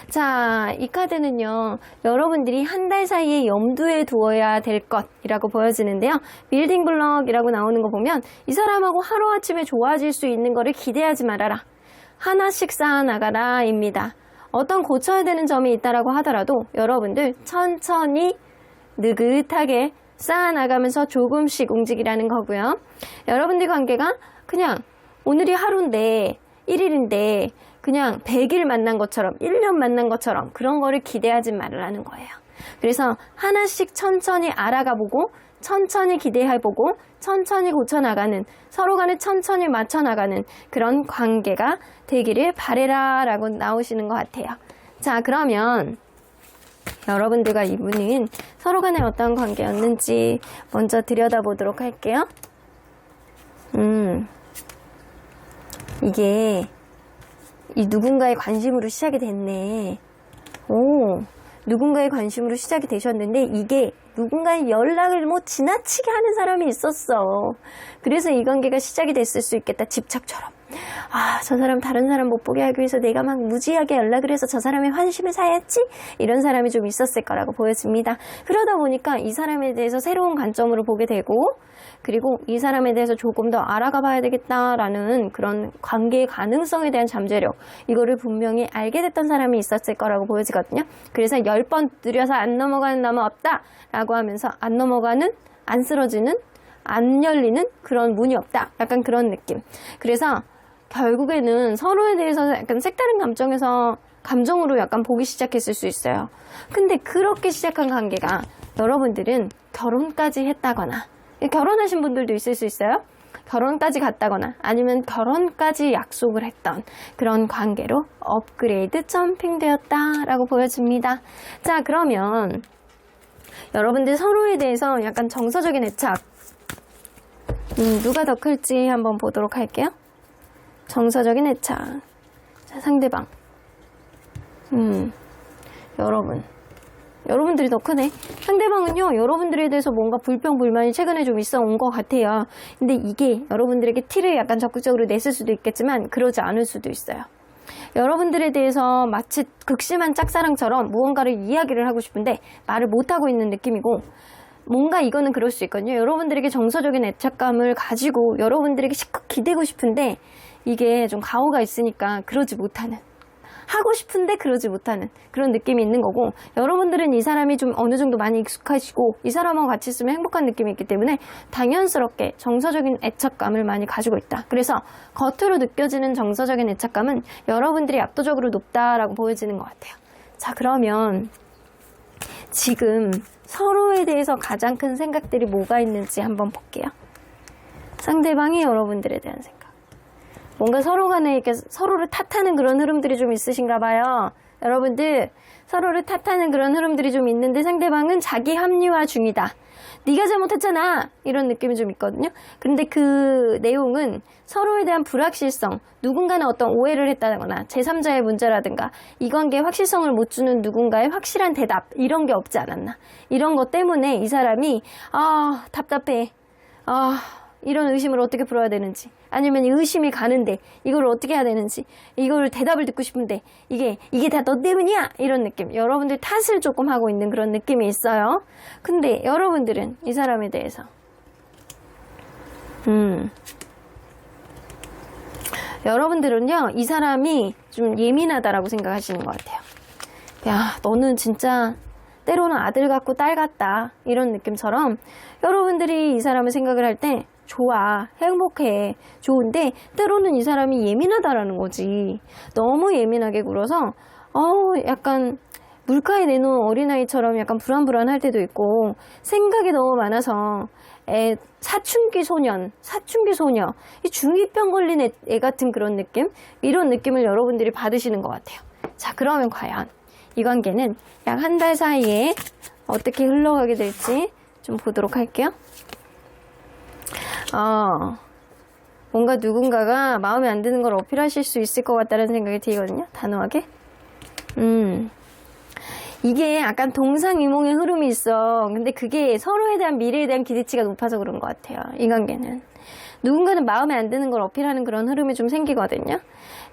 Speaker 1: 자, 이 카드는요, 여러분들이 한 달 사이에 염두에 두어야 될 것이라고 보여지는데요. 빌딩 블럭이라고 나오는 거 보면 이 사람하고 하루아침에 좋아질 수 있는 거를 기대하지 말아라. 하나씩 쌓아나가라 입니다. 어떤 고쳐야 되는 점이 있다라고 하더라도 여러분들 천천히 느긋하게 쌓아나가면서 조금씩 움직이라는 거고요. 여러분들 관계가 그냥 오늘이 하루인데 1일인데 그냥 100일 만난 것처럼 1년 만난 것처럼 그런 거를 기대하지 말라는 거예요. 그래서 하나씩 천천히 알아가보고 천천히 기대해보고 천천히 고쳐나가는, 서로 간에 천천히 맞춰나가는 그런 관계가 되기를 바래라 라고 나오시는 것 같아요. 자, 그러면 여러분들과 이분은 서로 간에 어떤 관계였는지 먼저 들여다보도록 할게요. 이게 이 누군가의 관심으로 시작이 됐네. 오, 누군가의 관심으로 시작이 되셨는데 이게 누군가의 연락을 뭐 지나치게 하는 사람이 있었어. 그래서 이 관계가 시작이 됐을 수 있겠다. 집착처럼. 아, 저 사람 다른 사람 못 보게 하기 위해서 내가 막 무지하게 연락을 해서 저 사람의 환심을 사야지? 이런 사람이 좀 있었을 거라고 보여집니다. 그러다 보니까 이 사람에 대해서 새로운 관점으로 보게 되고, 그리고 이 사람에 대해서 조금 더 알아가 봐야 되겠다라는 그런 관계의 가능성에 대한 잠재력, 이거를 분명히 알게 됐던 사람이 있었을 거라고 보여지거든요. 그래서 10번 들여서 안 넘어가는 나무 없다 라고 하면서 안 넘어가는, 안 쓰러지는, 안 열리는 그런 문이 없다. 약간 그런 느낌. 그래서 결국에는 서로에 대해서 약간 색다른 감정으로 약간 보기 시작했을 수 있어요. 근데 그렇게 시작한 관계가 여러분들은 결혼까지 했다거나, 결혼하신 분들도 있을 수 있어요. 결혼까지 갔다거나 아니면 결혼까지 약속을 했던 그런 관계로 업그레이드 점핑되었다라고 보여집니다. 자, 그러면 여러분들 서로에 대해서 약간 정서적인 애착, 누가 더 클지 한번 보도록 할게요. 정서적인 애착. 자, 상대방. 여러분들이 더 크네. 상대방은요, 여러분들에 대해서 뭔가 불평불만이 최근에 좀 있어 온 것 같아요. 근데 이게 여러분들에게 티를 약간 적극적으로 냈을 수도 있겠지만, 그러지 않을 수도 있어요. 여러분들에 대해서 마치 극심한 짝사랑처럼 무언가를 이야기를 하고 싶은데 말을 못하고 있는 느낌이고, 뭔가 이거는 그럴 수 있거든요. 여러분들에게 정서적인 애착감을 가지고 여러분들에게 실컷 기대고 싶은데 이게 좀 가오가 있으니까 그러지 못하는, 하고 싶은데 그러지 못하는 그런 느낌이 있는 거고, 여러분들은 이 사람이 좀 어느 정도 많이 익숙하시고 이 사람하고 같이 있으면 행복한 느낌이 있기 때문에 당연스럽게 정서적인 애착감을 많이 가지고 있다. 그래서 겉으로 느껴지는 정서적인 애착감은 여러분들이 압도적으로 높다라고 보여지는 것 같아요. 자, 그러면 지금 서로에 대해서 가장 큰 생각들이 뭐가 있는지 한번 볼게요. 상대방이 여러분들에 대한 생각. 뭔가 서로 간에 이렇게 서로를 탓하는 그런 흐름들이 좀 있으신가 봐요. 여러분들, 서로를 탓하는 그런 흐름들이 좀 있는데 상대방은 자기 합리화 중이다. 네가 잘못했잖아. 이런 느낌이 좀 있거든요. 근데 그 내용은 서로에 대한 불확실성, 누군가는 어떤 오해를 했다거나 제3자의 문제라든가 이 관계에 확실성을 못 주는 누군가의 확실한 대답, 이런 게 없지 않았나. 이런 것 때문에 이 사람이 답답해. 이런 의심을 어떻게 풀어야 되는지, 아니면 의심이 가는데 이걸 어떻게 해야 되는지, 이걸 대답을 듣고 싶은데 이게 다 너 때문이야, 이런 느낌. 여러분들 탓을 조금 하고 있는 그런 느낌이 있어요. 근데 여러분들은 이 사람에 대해서 여러분들은요, 이 사람이 좀 예민하다라고 생각하시는 것 같아요. 야, 너는 진짜 때로는 아들 같고 딸 같다, 이런 느낌처럼 여러분들이 이 사람을 생각을 할 때 좋아, 행복해, 좋은데 때로는 이 사람이 예민하다라는 거지. 너무 예민하게 굴어서 약간 물가에 내놓은 어린아이처럼 약간 불안불안할 때도 있고, 생각이 너무 많아서 사춘기 소녀, 이 중2병 걸린 애 같은 그런 느낌? 이런 느낌을 여러분들이 받으시는 것 같아요. 자, 그러면 과연 이 관계는 약 한 달 사이에 어떻게 흘러가게 될지 좀 보도록 할게요. 뭔가 누군가가 마음에 안 드는 걸 어필하실 수 있을 것 같다는 생각이 들거든요. 단호하게. 이게 약간 동상이몽의 흐름이 있어. 근데 그게 서로에 대한 미래에 대한 기대치가 높아서 그런 것 같아요. 이 관계는. 누군가는 마음에 안 드는 걸 어필하는 그런 흐름이 좀 생기거든요.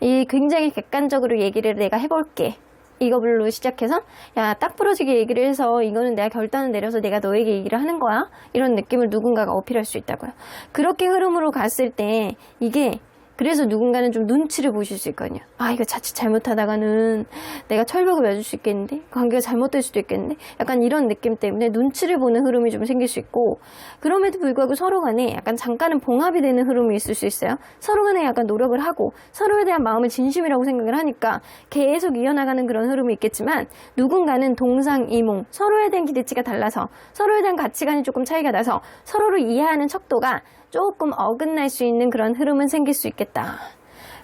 Speaker 1: 이 굉장히 객관적으로 얘기를 내가 해볼게. 이거로 시작해서 야, 딱 부러지게 얘기를 해서 이거는 내가 결단을 내려서 내가 너에게 얘기를 하는 거야, 이런 느낌을 누군가가 어필할 수 있다고요. 그렇게 흐름으로 갔을 때 이게, 그래서 누군가는 좀 눈치를 보실 수 있거든요. 이거 자칫 잘못하다가는 내가 철벽을 맺을 수 있겠는데, 관계가 잘못될 수도 있겠는데, 약간 이런 느낌 때문에 눈치를 보는 흐름이 좀 생길 수 있고, 그럼에도 불구하고 서로 간에 약간 잠깐은 봉합이 되는 흐름이 있을 수 있어요. 서로 간에 약간 노력을 하고 서로에 대한 마음을 진심이라고 생각을 하니까 계속 이어나가는 그런 흐름이 있겠지만, 누군가는 동상이몽, 서로에 대한 기대치가 달라서 서로에 대한 가치관이 조금 차이가 나서 서로를 이해하는 척도가 조금 어긋날 수 있는 그런 흐름은 생길 수 있겠다.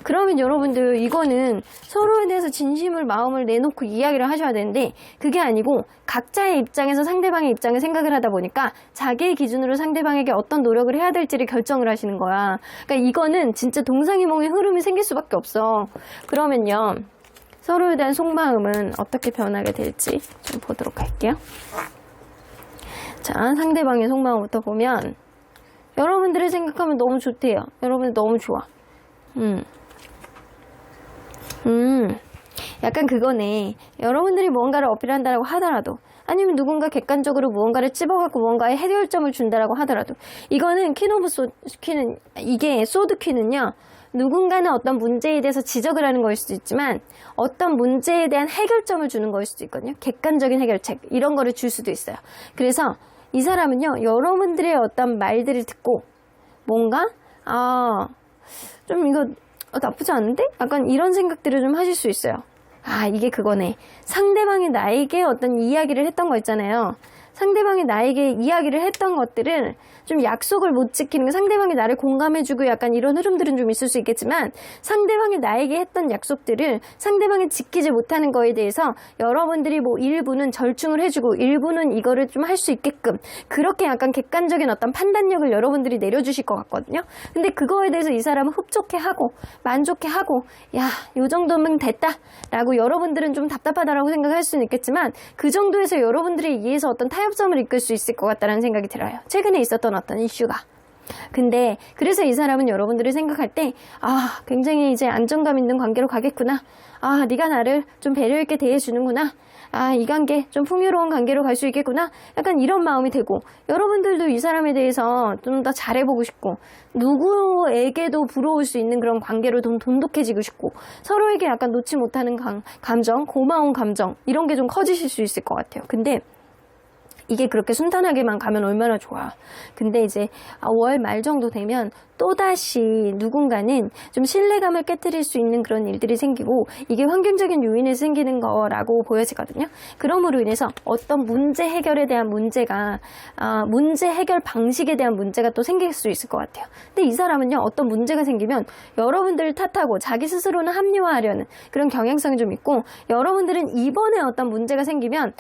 Speaker 1: 그러면 여러분들, 이거는 서로에 대해서 진심을, 마음을 내놓고 이야기를 하셔야 되는데, 그게 아니고 각자의 입장에서 상대방의 입장을 생각을 하다 보니까 자기의 기준으로 상대방에게 어떤 노력을 해야 될지를 결정을 하시는 거야. 그러니까 이거는 진짜 동상이몽의 흐름이 생길 수밖에 없어. 그러면요, 서로에 대한 속마음은 어떻게 변하게 될지 좀 보도록 할게요. 자, 상대방의 속마음부터 보면 여러분들이 생각하면 너무 좋대요. 여러분 너무 좋아. 약간 그거네. 여러분들이 무언가를 어필한다라고 하더라도, 아니면 누군가 객관적으로 무언가를 찝어갖고 무언가의 해결점을 준다라고 하더라도, 이거는 이게 소드 퀸은요, 누군가는 어떤 문제에 대해서 지적을 하는 거일 수도 있지만 어떤 문제에 대한 해결점을 주는 거일 수도 있거든요. 객관적인 해결책 이런 거를 줄 수도 있어요. 그래서 이 사람은요, 여러분들의 어떤 말들을 듣고 뭔가 좀 이거 나쁘지 않은데? 약간 이런 생각들을 좀 하실 수 있어요. 이게 그거네. 상대방이 나에게 어떤 이야기를 했던 거 있잖아요. 상대방이 나에게 이야기를 했던 것들을 좀 약속을 못 지키는, 상대방이 나를 공감해주고 약간 이런 흐름들은 좀 있을 수 있겠지만, 상대방이 나에게 했던 약속들을 상대방이 지키지 못하는 거에 대해서 여러분들이 뭐 일부는 절충을 해주고 일부는 이거를 좀 할 수 있게끔 그렇게 약간 객관적인 어떤 판단력을 여러분들이 내려주실 것 같거든요. 근데 그거에 대해서 이 사람은 흡족해하고 만족해하고 야, 요 정도면 됐다 라고 여러분들은 좀 답답하다라고 생각할 수는 있겠지만, 그 정도에서 여러분들이 이해해서 어떤 타협점을 이끌 수 있을 것 같다는 생각이 들어요. 최근에 있었던 어떤 이슈가. 근데 그래서 이 사람은 여러분들이 생각할 때 굉장히 이제 안정감 있는 관계로 가겠구나. 네가 나를 좀 배려 있게 대해주는구나. 이 관계 좀 풍요로운 관계로 갈 수 있겠구나. 약간 이런 마음이 되고, 여러분들도 이 사람에 대해서 좀 더 잘해보고 싶고, 누구에게도 부러울 수 있는 그런 관계로 좀 돈독해지고 싶고, 서로에게 약간 놓지 못하는 감정, 고마운 감정 이런 게 좀 커지실 수 있을 것 같아요. 근데 이게 그렇게 순탄하게만 가면 얼마나 좋아. 근데 이제 5월 말 정도 되면 또다시 누군가는 좀 신뢰감을 깨트릴 수 있는 그런 일들이 생기고, 이게 환경적인 요인에서 생기는 거라고 보여지거든요. 그러므로 인해서 어떤 문제 해결에 대한 문제가 문제 해결 방식에 대한 문제가 또 생길 수 있을 것 같아요. 근데 이 사람은요, 어떤 문제가 생기면 여러분들을 탓하고 자기 스스로는 합리화하려는 그런 경향성이 좀 있고, 여러분들은 이번에 어떤 문제가 생기면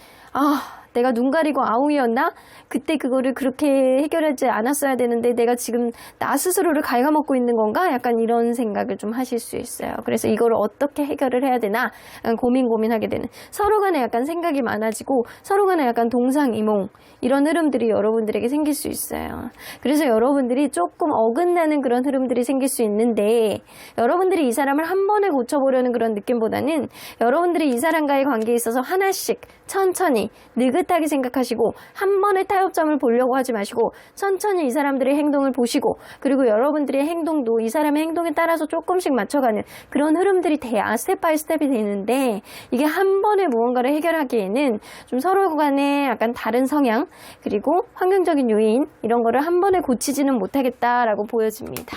Speaker 1: 내가 눈 가리고 아웅이었나? 그때 그거를 그렇게 해결하지 않았어야 되는데 내가 지금 나 스스로를 갉아먹고 있는 건가? 약간 이런 생각을 좀 하실 수 있어요. 그래서 이거를 어떻게 해결을 해야 되나? 고민하게 되는, 서로 간에 약간 생각이 많아지고 서로 간에 약간 동상이몽 이런 흐름들이 여러분들에게 생길 수 있어요. 그래서 여러분들이 조금 어긋나는 그런 흐름들이 생길 수 있는데, 여러분들이 이 사람을 한 번에 고쳐보려는 그런 느낌보다는 여러분들이 이 사람과의 관계에 있어서 하나씩 천천히 느긋하게 생각하시고, 한 번에 타협점을 보려고 하지 마시고 천천히 이 사람들의 행동을 보시고, 그리고 여러분들의 행동도 이 사람의 행동에 따라서 조금씩 맞춰가는 그런 흐름들이 돼야 스텝 바이 스텝이 되는데, 이게 한 번에 무언가를 해결하기에는 좀 서로 간에 약간 다른 성향 그리고 환경적인 요인 이런 거를 한 번에 고치지는 못하겠다라고 보여집니다.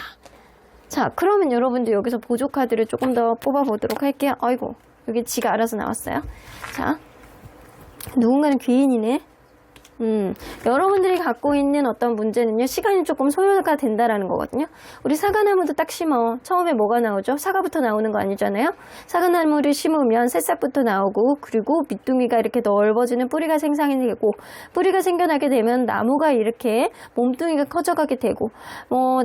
Speaker 1: 자, 그러면 여러분들 여기서 보조 카드를 조금 더 뽑아보도록 할게요. 아이고, 여기 지가 알아서 나왔어요. 자, 누군가는 귀인이네. 여러분들이 갖고 있는 어떤 문제는요, 시간이 조금 소요가 된다라는 거거든요. 우리 사과나무도 딱 심어. 처음에 뭐가 나오죠? 사과부터 나오는 거 아니잖아요? 사과나무를 심으면 새싹부터 나오고, 그리고 밑둥이가 이렇게 넓어지는 뿌리가 생성이 되고, 뿌리가 생겨나게 되면 나무가 이렇게 몸뚱이가 커져가게 되고,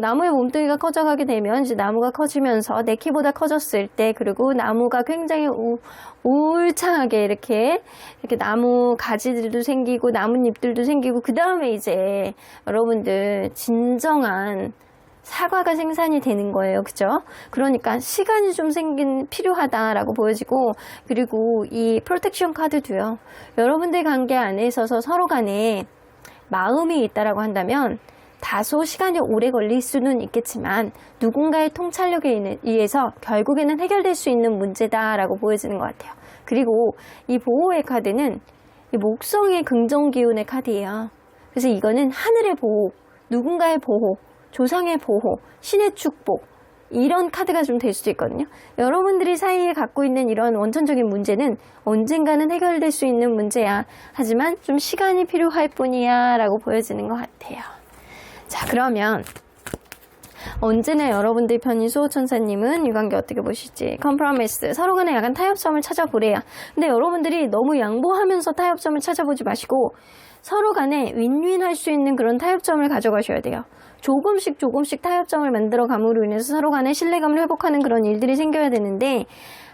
Speaker 1: 나무의 몸뚱이가 커져가게 되면 이제 나무가 커지면서 내 키보다 커졌을 때, 그리고 나무가 굉장히 울창하게 이렇게 나무 가지들도 생기고 나뭇잎들도 생기고, 그 다음에 이제 여러분들 진정한 사과가 생산이 되는 거예요. 그죠? 그러니까 시간이 좀 필요하다라고 보여지고, 그리고 이 프로텍션 카드도요, 여러분들 관계 안에 있어서 서로 간에 마음이 있다라고 한다면 다소 시간이 오래 걸릴 수는 있겠지만 누군가의 통찰력에 의해서 결국에는 해결될 수 있는 문제다라고 보여지는 것 같아요. 그리고 이 보호의 카드는 이 목성의 긍정 기운의 카드예요. 그래서 이거는 하늘의 보호, 누군가의 보호, 조상의 보호, 신의 축복, 이런 카드가 좀 될 수도 있거든요. 여러분들이 사이에 갖고 있는 이런 원천적인 문제는 언젠가는 해결될 수 있는 문제야. 하지만 좀 시간이 필요할 뿐이야 라고 보여지는 것 같아요. 자, 그러면 언제나 여러분들 편인 수호천사님은 이 관계 어떻게 보실지. 컴프로미스, 서로 간에 약간 타협점을 찾아보래요. 근데 여러분들이 너무 양보하면서 타협점을 찾아보지 마시고 서로 간에 윈윈 할 수 있는 그런 타협점을 가져가셔야 돼요. 조금씩 타협점을 만들어 감으로 인해서 서로 간에 신뢰감을 회복하는 그런 일들이 생겨야 되는데,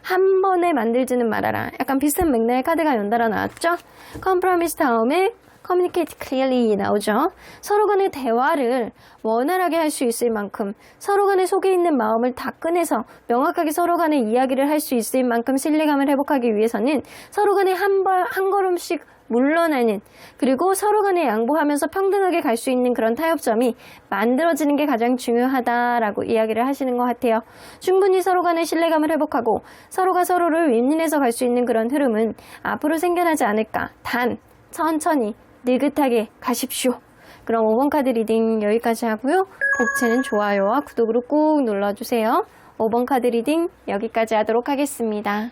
Speaker 1: 한 번에 만들지는 말아라. 약간 비슷한 맥락의 카드가 연달아 나왔죠? 컴프로미스 다음에 communicate clearly 나오죠. 서로 간의 대화를 원활하게 할 수 있을 만큼 서로 간의 속에 있는 마음을 다 꺼내서 명확하게 서로 간의 이야기를 할 수 있을 만큼 신뢰감을 회복하기 위해서는 서로 간에 한 걸음씩 물러나는, 그리고 서로 간에 양보하면서 평등하게 갈 수 있는 그런 타협점이 만들어지는 게 가장 중요하다라고 이야기를 하시는 것 같아요. 충분히 서로 간의 신뢰감을 회복하고 서로가 서로를 윈윈해서 갈 수 있는 그런 흐름은 앞으로 생겨나지 않을까. 단 천천히 느긋하게 가십시오. 그럼 5번 카드 리딩 여기까지 하고요. 복채는 좋아요와 구독으로 꾹 눌러주세요. 5번 카드 리딩 여기까지 하도록 하겠습니다.